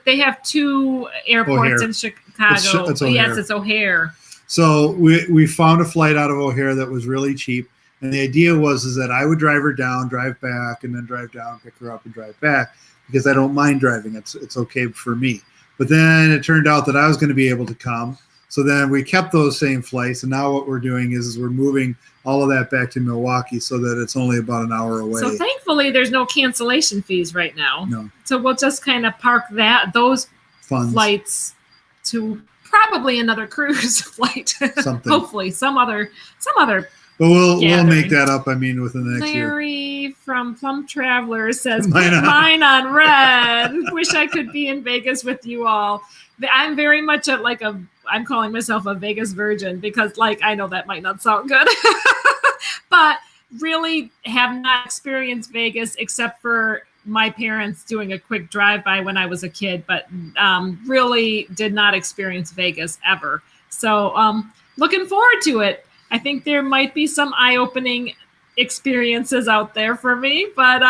Speaker 2: They have two airports in Chicago.
Speaker 1: It's O'Hare.
Speaker 2: Yes, it's O'Hare.
Speaker 1: So we found a flight out of O'Hare that was really cheap. And the idea is that I would drive her down, drive back, and then drive down, pick her up, and drive back because I don't mind driving. It's okay for me. But then it turned out that I was going to be able to come. So then we kept those same flights. And now what we're doing is we're moving all of that back to Milwaukee so that it's only about an hour away.
Speaker 2: So thankfully, there's no cancellation fees right now.
Speaker 1: No.
Speaker 2: So we'll just kind of park those flights to probably another cruise flight.
Speaker 1: Something.
Speaker 2: Hopefully, some other.
Speaker 1: But we'll make that up. Within the next year.
Speaker 2: Larry from Plum Traveler says, "Mine on red. Wish I could be in Vegas with you all." I'm very much I'm calling myself a Vegas virgin because I know that might not sound good, but really have not experienced Vegas except for my parents doing a quick drive-by when I was a kid, but really did not experience Vegas ever. So looking forward to it. I think there might be some eye-opening experiences out there for me, but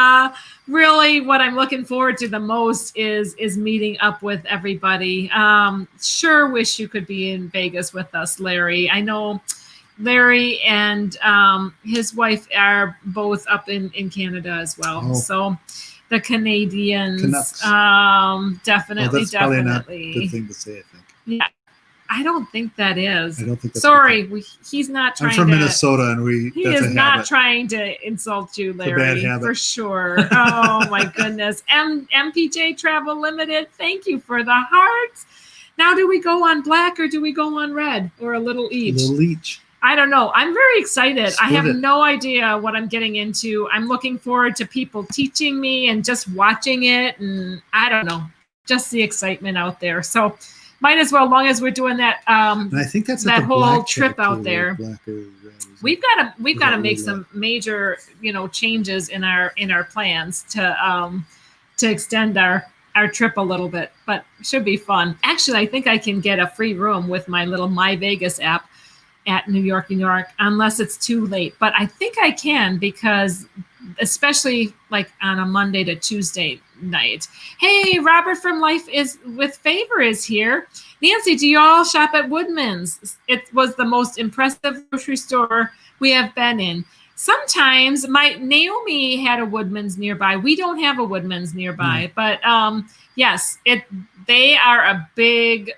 Speaker 2: really what I'm looking forward to the most is meeting up with everybody. Sure wish you could be in Vegas with us, Larry. I know Larry and his wife are both up in Canada as well. So the Canadians, definitely.
Speaker 1: That's probably not a good thing to say, I think.
Speaker 2: Yeah. I don't think that is.
Speaker 1: I don't think that's
Speaker 2: Sorry, he's not trying to.
Speaker 1: I'm from Minnesota, and
Speaker 2: he is not trying to insult you, Larry.
Speaker 1: It's a bad habit.
Speaker 2: For sure. Oh my goodness. MPJ Travel Limited, thank you for the hearts. Now, do we go on black or do we go on red or a little each?
Speaker 1: A little each.
Speaker 2: I don't know. I'm very excited. I have no idea what I'm getting into. I'm looking forward to people teaching me and just watching it, and I don't know, just the excitement out there. So. Might as well, long as we're doing that.
Speaker 1: And I think that's
Speaker 2: that whole trip out there.
Speaker 1: Black or red,
Speaker 2: we've got to make some major, changes in our plans to extend our trip a little bit. But should be fun. Actually, I think I can get a free room with my little My Vegas app at New York, unless it's too late. But I think I can because, especially on a Monday to Tuesday night. Hey, Robert from Life is with Favor is here. Nancy, do you all shop at Woodman's? It was the most impressive grocery store we have been in. Sometimes Naomi had a Woodman's nearby. We don't have a Woodman's nearby, but yes, they are a big.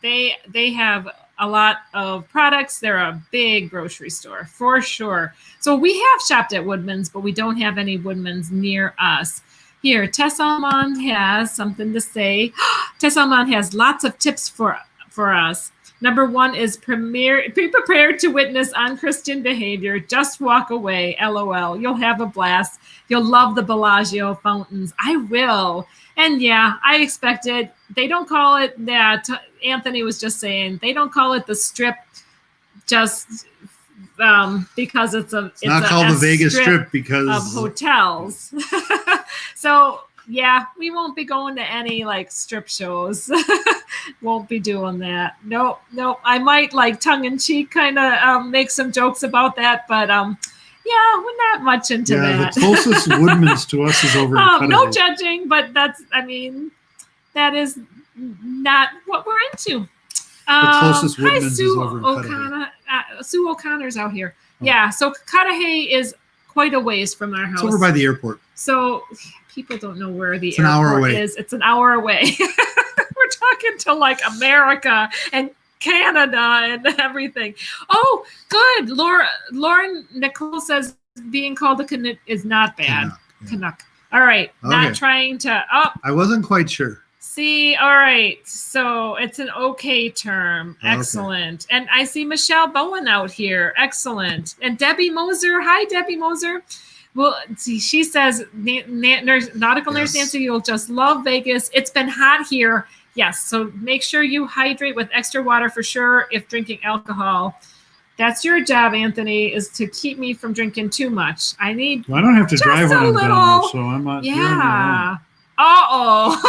Speaker 2: They have a lot of products. They're a big grocery store for sure. So we have shopped at Woodman's, but we don't have any Woodman's near us. Here, Tess Almond has something to say. Tess Almond has lots of tips for us. Number 1 is be prepared to witness unchristian behavior. Just walk away. LOL. You'll have a blast. You'll love the Bellagio fountains. I will. And yeah, I expected. They don't call it that. Anthony was just saying they don't call it the Strip just because it's
Speaker 1: not called the Vegas Strip because
Speaker 2: of hotels. So yeah, we won't be going to any like strip shows. Won't be doing that. Nope. I might like tongue in cheek kind of make some jokes about that, but yeah, we're not much into that.
Speaker 1: The closest Woodman's to us is over in Cudahy.
Speaker 2: No judging, but that is not what we're into.
Speaker 1: The closest Woodman's
Speaker 2: hi,
Speaker 1: is
Speaker 2: Sue
Speaker 1: over in
Speaker 2: O'Connor. Sue O'Connor's out here. Oh. Yeah, so Cudahy is quite a ways from our house.
Speaker 1: It's over by the airport.
Speaker 2: So people don't know where the
Speaker 1: airport
Speaker 2: hour away. Is. It's an hour away. We're talking to like America and Canada and everything. Oh, good. Lauren Nicole says being called a Canuck is not bad. Canuck. All right. Okay. Not trying to. Oh,
Speaker 1: I wasn't quite sure.
Speaker 2: See, all right. So it's an okay term. Excellent. Okay. And I see Michelle Bowen out here. Excellent. And Debbie Moser. Hi, Debbie Moser. Well, see, she says, Nautical Nurse Nancy, you'll just love Vegas. It's been hot here. Yes. So make sure you hydrate with extra water for sure if drinking alcohol. That's your job, Anthony, is to keep me from drinking too much. I
Speaker 1: don't have to drive when I'm down there, so I'm not doing it.
Speaker 2: Uh-oh.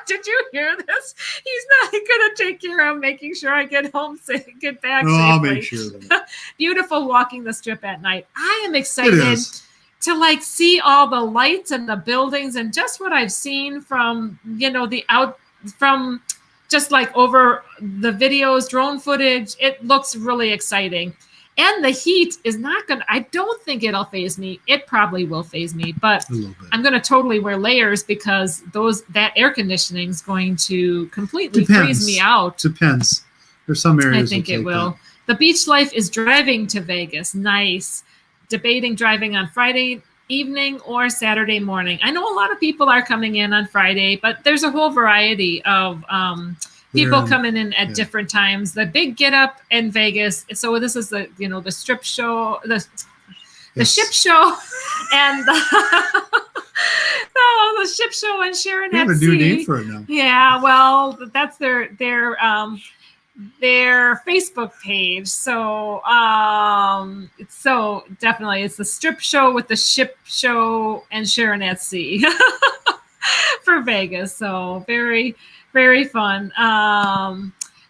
Speaker 2: Did you hear this? He's not going to take care of making sure I get home safe, get back safely.
Speaker 1: I'll make sure of that.
Speaker 2: Beautiful walking the Strip at night. I am excited to like see all the lights and the buildings and just what I've seen from, from just like over the videos, drone footage. It looks really exciting. And the heat is not going to, I don't think it'll phase me. It probably will phase me, but I'm going to totally wear layers because that air conditioning is going to completely freeze me out.
Speaker 1: Depends. There's some areas.
Speaker 2: I think it will. The beach life is driving to Vegas. Nice. Debating driving on Friday evening or Saturday morning. I know a lot of people are coming in on Friday, but there's a whole variety of, people coming in at different times. The big get up in Vegas. So this is the strip show, the ship show, and the ship show and Sharon at Sea.
Speaker 1: We have a new name for it now.
Speaker 2: Yeah, well, that's their Facebook page. So so definitely it's the strip show with the ship show and Sharon at Sea for Vegas. So very, very fun.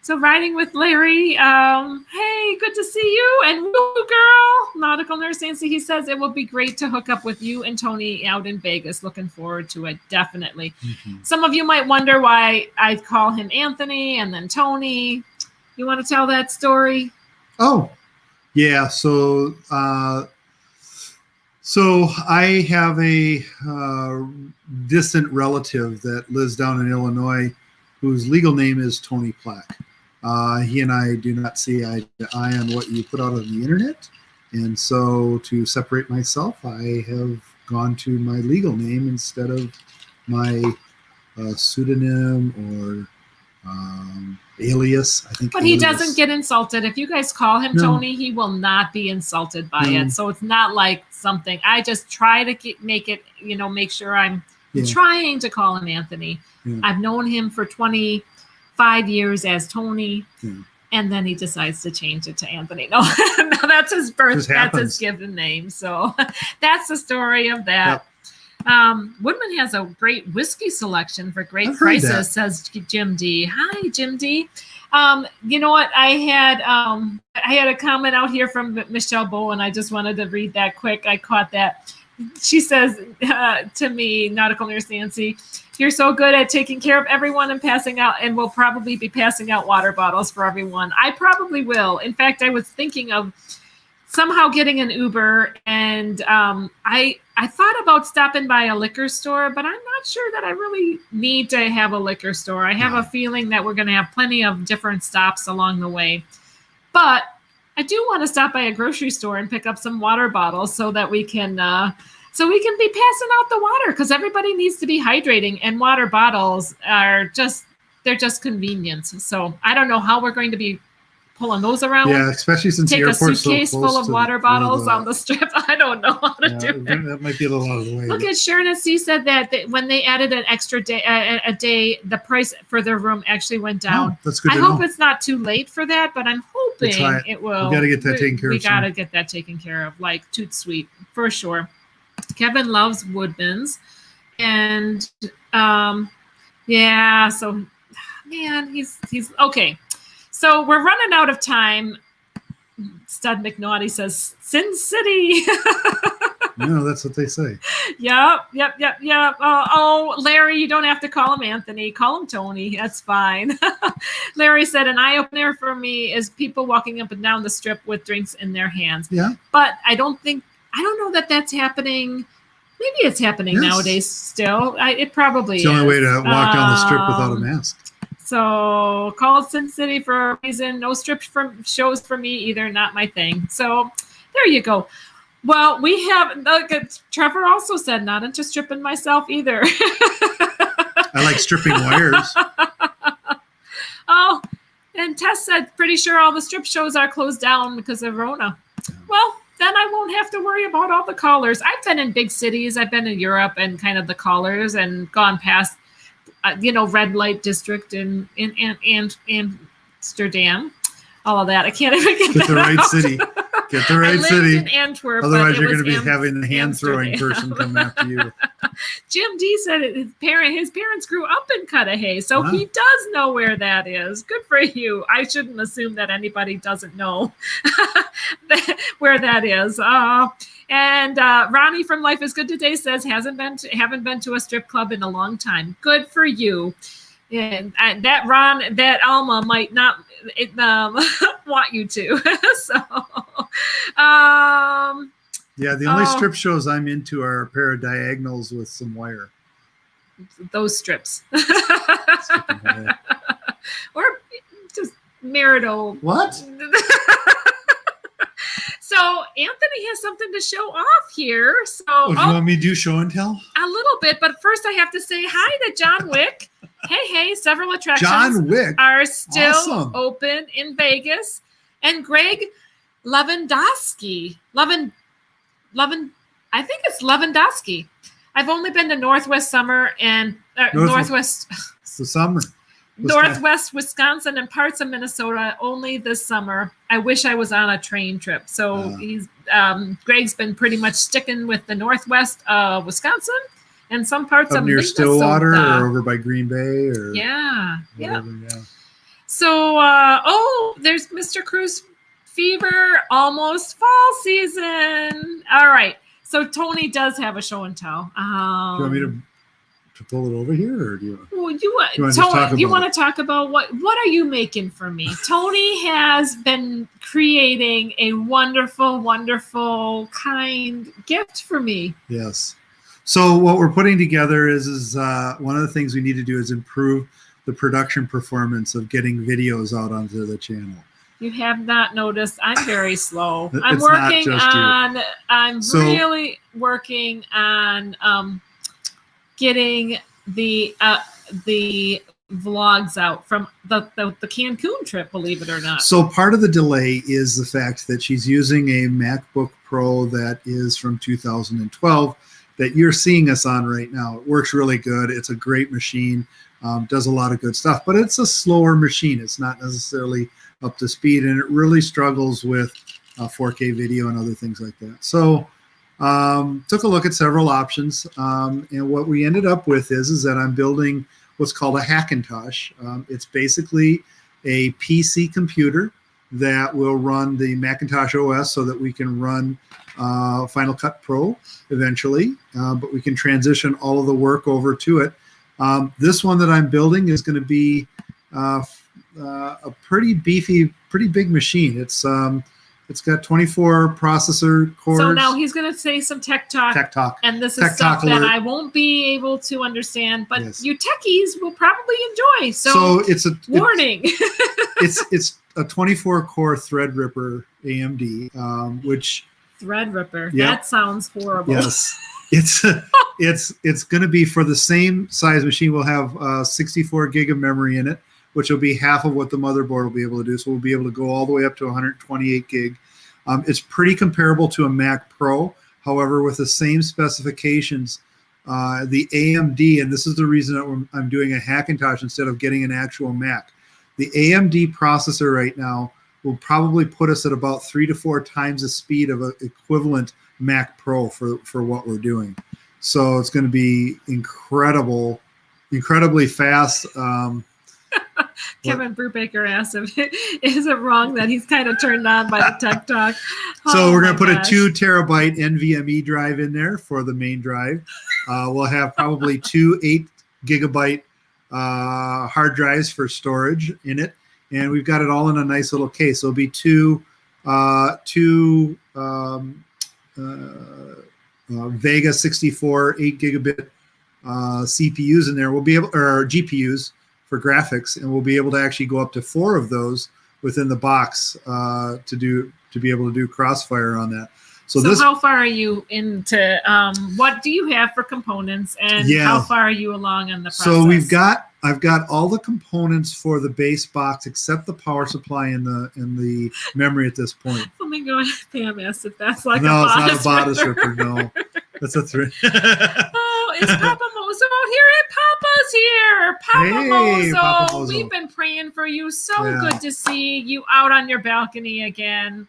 Speaker 2: So riding with Larry. Hey, good to see you. And woo girl, Nautical Nurse Nancy, he says it will be great to hook up with you and Tony out in Vegas. Looking forward to it. Definitely. Mm-hmm. Some of you might wonder why I call him Anthony and then Tony. You want to tell that story?
Speaker 1: Oh, yeah. So I have a distant relative that lives down in Illinois whose legal name is Tony Plack. He and I do not see eye to eye on what you put out on the internet. And so to separate myself, I have gone to my legal name instead of my pseudonym or alias. I think.
Speaker 2: But alias. He doesn't get insulted. If you guys call him Tony, he will not be insulted by it. So it's not like something. I just try to make it, make sure I'm trying to call him Anthony. Yeah. I've known him for 25 years as Tony, and then he decides to change it to Anthony. No, that's his birth. That's his given name. So that's the story of that. Yep. Woodman has a great whiskey selection for great prices, says Jim D. Hi, Jim D. You know what? I had a comment out here from Michelle Bowen. I just wanted to read that quick. I caught that. she says to me, Nautical Nurse Nancy, you're so good at taking care of everyone and passing out, and will probably be passing out water bottles for everyone. I probably will. In fact, I was thinking of somehow getting an Uber, and I thought about stopping by a liquor store, but I'm not sure that I really need to have a liquor store. I have a feeling that we're going to have plenty of different stops along the way. But I do want to stop by a grocery store and pick up some water bottles so that we can be passing out the water, because everybody needs to be hydrating, and water bottles are just convenience. So I don't know how we're going to be pulling those around.
Speaker 1: Yeah, especially since
Speaker 2: take
Speaker 1: the
Speaker 2: a
Speaker 1: airport's
Speaker 2: suitcase
Speaker 1: so close
Speaker 2: full of water bottles on the strip. I don't know how to do it.
Speaker 1: That might be a little out of the way.
Speaker 2: Look at Sharon C said that when they added an extra day, a day, the price for their room actually went down.
Speaker 1: Oh, that's good.
Speaker 2: I hope it's not too late for that, but I'm hoping it will.
Speaker 1: We got to get that taken care of.
Speaker 2: We got to get that taken care of, like toot sweet for sure. Kevin loves Woodman's, and yeah. So, man, he's okay. So we're running out of time. Stud McNaughty says, Sin City.
Speaker 1: No, that's what they say.
Speaker 2: Yep. Oh, Larry, you don't have to call him Anthony. Call him Tony. That's fine. Larry said, an eye-opener for me is people walking up and down the strip with drinks in their hands.
Speaker 1: Yeah.
Speaker 2: But I don't know that that's happening. Maybe it's happening nowadays still. It probably is.
Speaker 1: It's the only way to walk down the strip without a mask.
Speaker 2: So called Sin City for a reason. No strip shows for me either. Not my thing. So there you go. Well, we have, Trevor also said, not into stripping myself either.
Speaker 1: I like stripping wires.
Speaker 2: Oh, and Tess said, pretty sure all the strip shows are closed down because of Rona. Well, then I won't have to worry about all the callers. I've been in big cities. I've been in Europe and kind of the callers and gone past red light district in Amsterdam, all of that. I can't even get
Speaker 1: the right city. Get the right city.
Speaker 2: In Antwerp,
Speaker 1: otherwise, you're going to be having the hand throwing person come after you.
Speaker 2: Jim D said his parents grew up in Cudahy, so he does know where that is. Good for you. I shouldn't assume that anybody doesn't know where that is. And Ronnie from Life is Good Today says haven't been to a strip club in a long time. Good for you. And that Alma might not want you to. So,
Speaker 1: yeah, the only strip shows I'm into are a pair of diagonals with some wire.
Speaker 2: Those strips. Or just marital.
Speaker 1: What?
Speaker 2: So Anthony has something to show off here. So
Speaker 1: do you want me to do show and tell?
Speaker 2: A little bit, but first I have to say hi to John Wick. Hey, several attractions
Speaker 1: John Wick
Speaker 2: are still open in Vegas. And Greg Lewandowski. I think it's Lewandowski. I've only been to Northwest Summer and Northwest
Speaker 1: the summer.
Speaker 2: Northwest Wisconsin and parts of Minnesota only this summer. I wish I was on a train trip. So Greg's been pretty much sticking with the Northwest of Wisconsin and some parts of
Speaker 1: near
Speaker 2: Minnesota.
Speaker 1: Stillwater or over by Green Bay or
Speaker 2: yeah.
Speaker 1: So
Speaker 2: there's Mr. Cruise Fever, almost fall season. All right. So Tony does have a show and tell.
Speaker 1: Do you want me to pull it over here, or do you?
Speaker 2: Well, you want to talk about what are you making for me? Tony has been creating a wonderful, wonderful, kind gift for me.
Speaker 1: Yes. So what we're putting together is one of the things we need to do is improve the production performance of getting videos out onto the channel.
Speaker 2: You have not noticed. I'm very slow.
Speaker 1: I'm
Speaker 2: really working on getting the vlogs out from the Cancun trip, believe it or not.
Speaker 1: So part of the delay is the fact that she's using a MacBook Pro that is from 2012 that you're seeing us on right now. It works really good. It's a great machine, does a lot of good stuff, but it's a slower machine. It's not necessarily up to speed, and it really struggles with 4K video and other things like that. So took a look at several options, and what we ended up with is that I'm building what's called a Hackintosh. It's basically a PC computer that will run the Macintosh OS so that we can run Final Cut Pro eventually, but we can transition all of the work over to it. This one that I'm building is going to be a pretty beefy, pretty big machine. It's got 24 processor cores.
Speaker 2: So now he's going to say some tech talk.
Speaker 1: Tech talk.
Speaker 2: And this
Speaker 1: Tech
Speaker 2: is stuff
Speaker 1: talk
Speaker 2: that
Speaker 1: alert.
Speaker 2: I won't be able to understand, but
Speaker 1: Yes.
Speaker 2: you techies will probably enjoy.
Speaker 1: So it's a
Speaker 2: warning.
Speaker 1: it's a 24 core Threadripper AMD, which
Speaker 2: Threadripper.
Speaker 1: Yep.
Speaker 2: That sounds horrible.
Speaker 1: yes, it's going to be for the same size machine. We'll have 64 gig of memory in it, which will be half of what the motherboard will be able to do. So we'll be able to go all the way up to 128 gig. It's pretty comparable to a Mac Pro. However, with the same specifications, the AMD, and this is the reason that I'm doing a Hackintosh instead of getting an actual Mac. The AMD processor right now will probably put us at about 3 to 4 times the speed of an equivalent Mac Pro for what we're doing. So it's going to be incredibly fast.
Speaker 2: Kevin Brubaker asked if is it wrong that he's kind of turned on by the tech talk.
Speaker 1: So we're going to put
Speaker 2: gosh.
Speaker 1: a 2 terabyte NVMe drive in there for the main drive. We'll have probably 2 8 gigabyte hard drives for storage in it, and we've got it all in a nice little case. So it'll be two Vega 64 8 gigabit CPUs in there. We'll be able, or GPUs for graphics, and we'll be able to actually go up to 4 of those within the box to be able to do Crossfire on that.
Speaker 2: So how far are you into what do you have for components, and how far are you along in the process?
Speaker 1: So I've got all the components for the base box except the power supply and the memory at this point.
Speaker 2: Flamingo Pam asked if that's like
Speaker 1: no,
Speaker 2: a
Speaker 1: it's
Speaker 2: bodice
Speaker 1: not a bodice
Speaker 2: ripper.
Speaker 1: ripper. No, that's a thread.
Speaker 2: Oh, it's Papa Mozo here. Papa's here. Papa
Speaker 1: Hey,
Speaker 2: Mozo.
Speaker 1: Papa Mozo.
Speaker 2: We've been praying for you. So
Speaker 1: Yeah.
Speaker 2: good to see you out on your balcony again.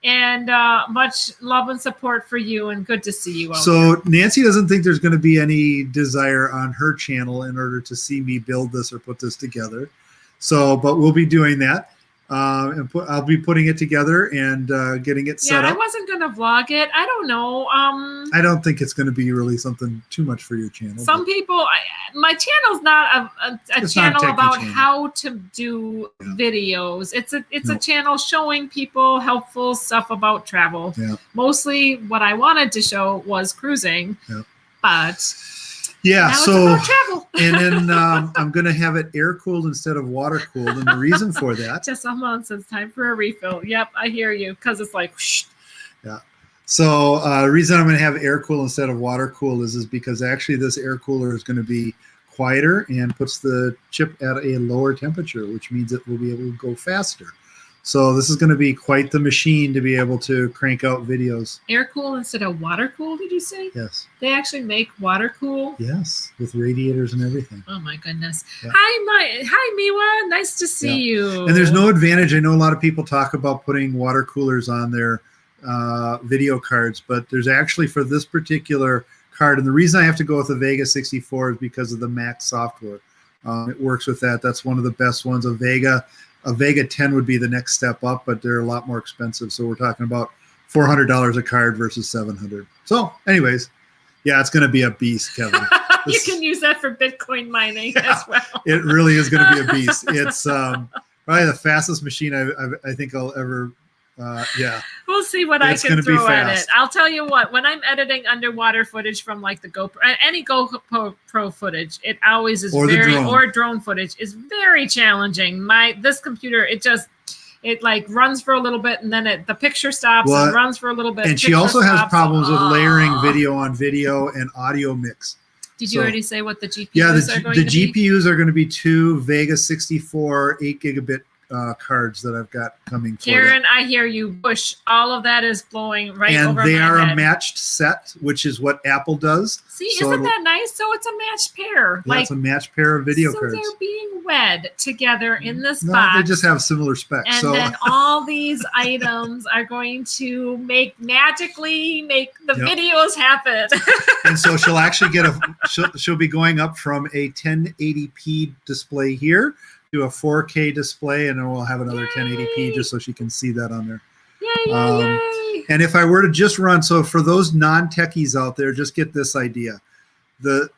Speaker 2: And much love and support for you, and good to see you out
Speaker 1: So
Speaker 2: here.
Speaker 1: Nancy doesn't think there's going to be any desire on her channel in order to see me build this or put this together. So, but we'll be doing that. And I'll be putting it together and getting it set
Speaker 2: Yeah, I
Speaker 1: up.
Speaker 2: wasn't going to vlog it. I don't know.
Speaker 1: I don't think it's going to be really something too much for your channel.
Speaker 2: Some people, my channel's not a
Speaker 1: It's not a
Speaker 2: channel
Speaker 1: techie
Speaker 2: about
Speaker 1: channel.
Speaker 2: how to do videos. It's a channel showing people helpful stuff about travel.
Speaker 1: Yeah.
Speaker 2: Mostly what I wanted to show was cruising, but
Speaker 1: Yeah,
Speaker 2: now
Speaker 1: so
Speaker 2: it's about travel.
Speaker 1: and then I'm going to have it air cooled instead of water cooled, and the reason for that.
Speaker 2: Just almost says time for a refill. Yep, I hear you, because it's like whoosh.
Speaker 1: Yeah. So the reason I'm going to have air cool instead of water cool is because actually this air cooler is going to be quieter and puts the chip at a lower temperature, which means it will be able to go faster. So this is going to be quite the machine to be able to crank out videos.
Speaker 2: Air cool instead of water cool, did you say?
Speaker 1: Yes.
Speaker 2: They actually make water cool?
Speaker 1: Yes, with radiators and everything.
Speaker 2: Oh my goodness.
Speaker 1: Yeah.
Speaker 2: Hi Miwa, nice to see you.
Speaker 1: And there's no advantage. I know a lot of people talk about putting water coolers on their video cards, but there's actually for this particular card, and the reason I have to go with the Vega 64 is because of the Mac software. It works with that. That's one of the best ones. A Vega 10 would be the next step up, but they're a lot more expensive. So we're talking about $400 a card versus $700. So anyways, yeah, it's going to be a beast, Kevin.
Speaker 2: You can use that for Bitcoin mining as well.
Speaker 1: It really is going to be a beast. It's probably the fastest machine I think I'll ever.
Speaker 2: We'll see what
Speaker 1: It's
Speaker 2: I can
Speaker 1: gonna be
Speaker 2: throw at it.
Speaker 1: fast.
Speaker 2: I'll tell you what, when I'm editing underwater footage from like the GoPro, any GoPro footage, it always is
Speaker 1: Or the drone.
Speaker 2: or drone footage is very challenging. This computer, it like runs for a little bit and then the picture stops and runs for a little bit.
Speaker 1: And she
Speaker 2: picture
Speaker 1: also has
Speaker 2: stops.
Speaker 1: problems with layering video on video and audio mix.
Speaker 2: Did you already say what the GPUs
Speaker 1: Yeah,
Speaker 2: are going
Speaker 1: the
Speaker 2: to be?
Speaker 1: GPUs are going to be 2 Vega 64 8 gigabit cards that I've got coming for
Speaker 2: Karen,
Speaker 1: that.
Speaker 2: I hear you. Bush, all of that is blowing right
Speaker 1: And
Speaker 2: over
Speaker 1: they
Speaker 2: my
Speaker 1: are
Speaker 2: head.
Speaker 1: a matched set, which is what Apple does.
Speaker 2: See,
Speaker 1: So
Speaker 2: isn't that nice? So it's a matched pair.
Speaker 1: Yeah, it's a matched pair of video
Speaker 2: so
Speaker 1: cards.
Speaker 2: they're being wed together in this
Speaker 1: No,
Speaker 2: box.
Speaker 1: they just have similar specs.
Speaker 2: And
Speaker 1: So
Speaker 2: then all these items are going to magically make the videos happen.
Speaker 1: and so she'll actually get she'll be going up from a 1080p display here do a 4K display, and then we'll have another
Speaker 2: Yay!
Speaker 1: 1080p just so she can see that on there.
Speaker 2: Yay, yay.
Speaker 1: And if I were to just run, so for those non-techies out there, just get this idea.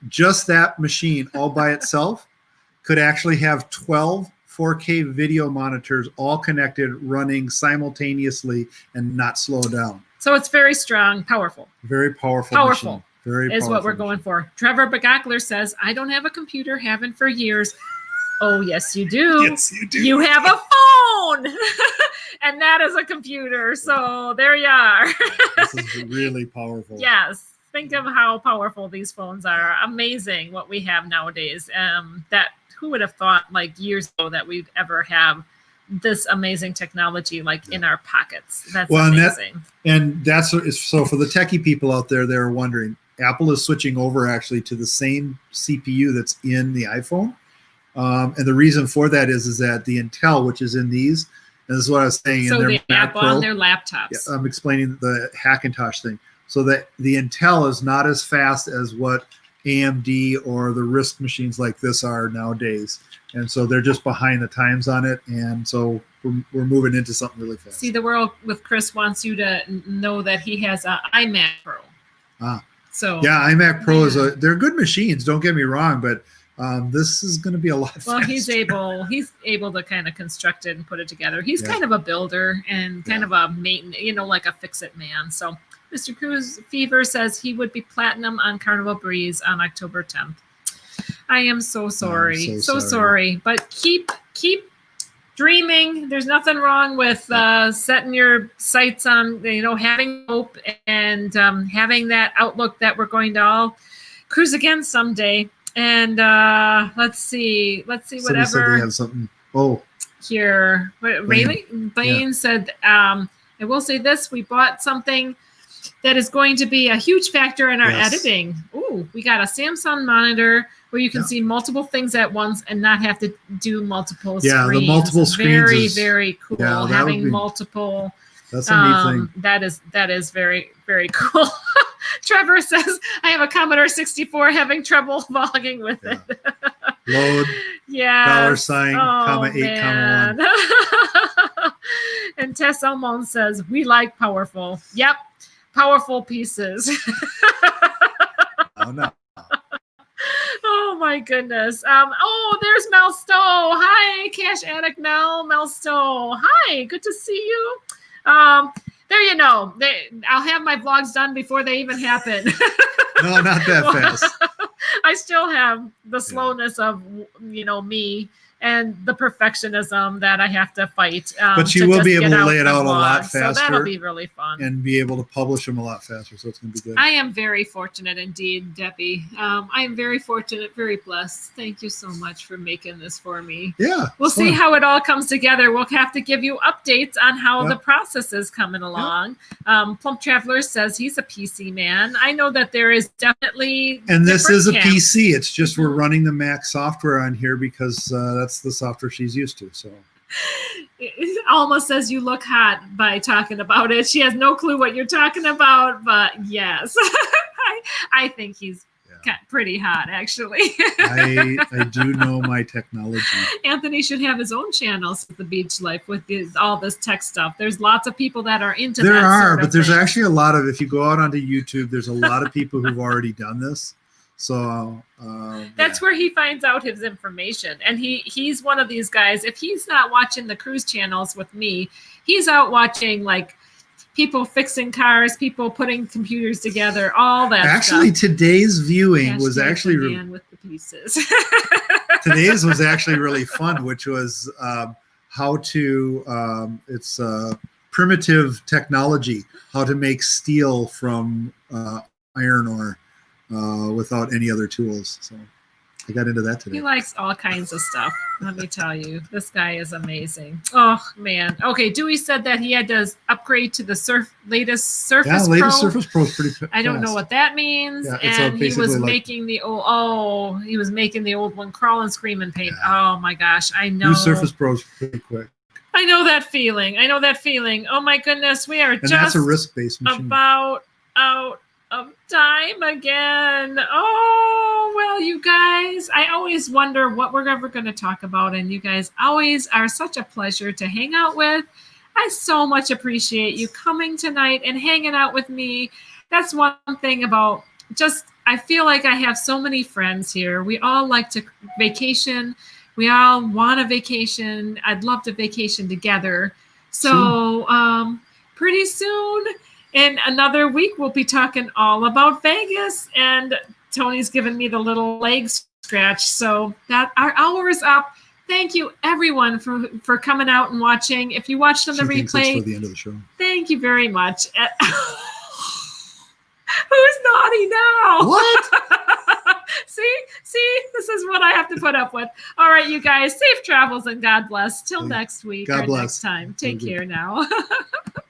Speaker 1: Just that machine all by itself could actually have 12 4K video monitors all connected, running simultaneously and not slow down.
Speaker 2: So it's very strong, powerful.
Speaker 1: Very powerful.
Speaker 2: Powerful.
Speaker 1: Machine. Very
Speaker 2: is
Speaker 1: powerful
Speaker 2: what we're going
Speaker 1: machine.
Speaker 2: for. Trevor Begakler says, I don't have a computer, haven't for years. Oh, yes, you do.
Speaker 1: Yes, you do.
Speaker 2: You have a phone. And that is a computer. So there you are.
Speaker 1: This is really powerful.
Speaker 2: Yes. Think of how powerful these phones are. Amazing what we have nowadays. That who would have thought like years ago that we'd ever have this amazing technology like in our pockets. That's amazing.
Speaker 1: And that's so for the techie people out there, they're wondering, Apple is switching over actually to the same CPU that's in the iPhone. And the reason for that is that the Intel, which is in these, and this is what I was saying,
Speaker 2: so
Speaker 1: in their
Speaker 2: the
Speaker 1: Mac
Speaker 2: app
Speaker 1: Pro,
Speaker 2: on their laptops.
Speaker 1: I'm explaining the Hackintosh thing. So that the Intel is not as fast as what AMD or the RISC machines like this are nowadays. And so they're just behind the times on it. And so we're moving into something really fast.
Speaker 2: See, the world with Chris wants you to know that he has an iMac Pro. So
Speaker 1: yeah, iMac Pro they're good machines. Don't get me wrong, but this is going to be a lot faster.
Speaker 2: Well, he's able to kind of construct it and put it together. He's kind of a builder and kind of a maintenance, like a fix-it man. So Mr. Cruise Fever says he would be platinum on Carnival Breeze on October 10th. I am so sorry.
Speaker 1: I'm so
Speaker 2: sorry. But keep dreaming. There's nothing wrong with setting your sights on, having hope and having that outlook that we're going to all cruise again someday. And let's see whatever.
Speaker 1: Said they have something. Oh,
Speaker 2: here. Really? Blaine said, I will say this: we bought something that is going to be a huge factor in our editing. Ooh, we got a Samsung monitor where you can see multiple things at once and not have to do multiple screens.
Speaker 1: Yeah, the multiple screens
Speaker 2: very,
Speaker 1: is
Speaker 2: very cool.
Speaker 1: Yeah,
Speaker 2: having multiple.
Speaker 1: That's a neat thing.
Speaker 2: That is very, very cool. Trevor says, I have a Commodore 64 having trouble logging with it.
Speaker 1: Load.
Speaker 2: Yeah.
Speaker 1: $, comma 8, comma 1.
Speaker 2: And Tess Almond says, we like powerful. Yep. Powerful pieces.
Speaker 1: Oh, no.
Speaker 2: Oh my goodness. There's Mel Stowe. Hi, Cash Addict Mel Stowe. Hi, good to see you. There I'll have my vlogs done before they even happen.
Speaker 1: No, not that fast.
Speaker 2: I still have the slowness of me and the perfectionism that I have to fight.
Speaker 1: But you will be able to lay it out a lot faster.
Speaker 2: So that'll be really fun.
Speaker 1: And be able to publish them a lot faster. So it's going to be good.
Speaker 2: I am very fortunate indeed, Debbie. I am very fortunate, very blessed. Thank you so much for making this for me.
Speaker 1: Yeah.
Speaker 2: We'll see how it all comes together. We'll have to give you updates on how the process is coming along. Plump Traveler says he's a PC man. I know that there is definitely.
Speaker 1: And this is a PC. It's just we're running the Mac software on here because that's the software she's used to. So
Speaker 2: Alma says you look hot by talking about it. She has no clue what you're talking about, but yes, I think he's pretty hot, actually.
Speaker 1: I do know my technology.
Speaker 2: Anthony should have his own channels at the beach life with all this tech stuff. There's lots of people that are into that.
Speaker 1: There are,
Speaker 2: sort of
Speaker 1: but there's
Speaker 2: thing.
Speaker 1: actually a lot of, if you go out onto YouTube, there's a lot of people who've already done this. So
Speaker 2: that's where he finds out his information. And he's one of these guys. If he's not watching the cruise channels with me, he's out watching like people fixing cars, people putting computers together, all that
Speaker 1: actually
Speaker 2: stuff.
Speaker 1: Today's viewing
Speaker 2: Hashtag
Speaker 1: was actually
Speaker 2: the man with the pieces.
Speaker 1: today's was actually really fun, which was how to it's primitive technology, how to make steel from iron ore without any other tools. So I got into that today.
Speaker 2: He likes all kinds of stuff. Let me tell you, this guy is amazing. Oh man. Okay, Dewey said that he had to upgrade to the latest Surface Pro.
Speaker 1: Yeah, latest Surface Pro is pretty fast.
Speaker 2: I don't know what that means.
Speaker 1: Yeah,
Speaker 2: and he was making the old one crawl and scream and paint.
Speaker 1: Yeah.
Speaker 2: Oh my gosh, I know.
Speaker 1: New Surface Pro is pretty quick.
Speaker 2: I know that feeling. Oh my goodness, we are
Speaker 1: and that's a risk-based machine.
Speaker 2: About out of time again. Oh, well, you guys, I always wonder what we're ever going to talk about. And you guys always are such a pleasure to hang out with. I so much appreciate you coming tonight and hanging out with me. That's one thing about just, I feel like I have so many friends here. We all like to vacation. We all want a vacation. I'd love to vacation together. So pretty soon, in another week, we'll be talking all about Vegas. And Tony's given me the little leg scratch. So that our hour is up. Thank you, everyone, for coming out and watching. If you watched on the replay,
Speaker 1: for the end of the show.
Speaker 2: Thank you very much. Who's naughty now?
Speaker 1: What?
Speaker 2: See, this is what I have to put up with. All right, you guys, safe travels and God bless. Till next week
Speaker 1: God
Speaker 2: or
Speaker 1: bless.
Speaker 2: next time. Take care now.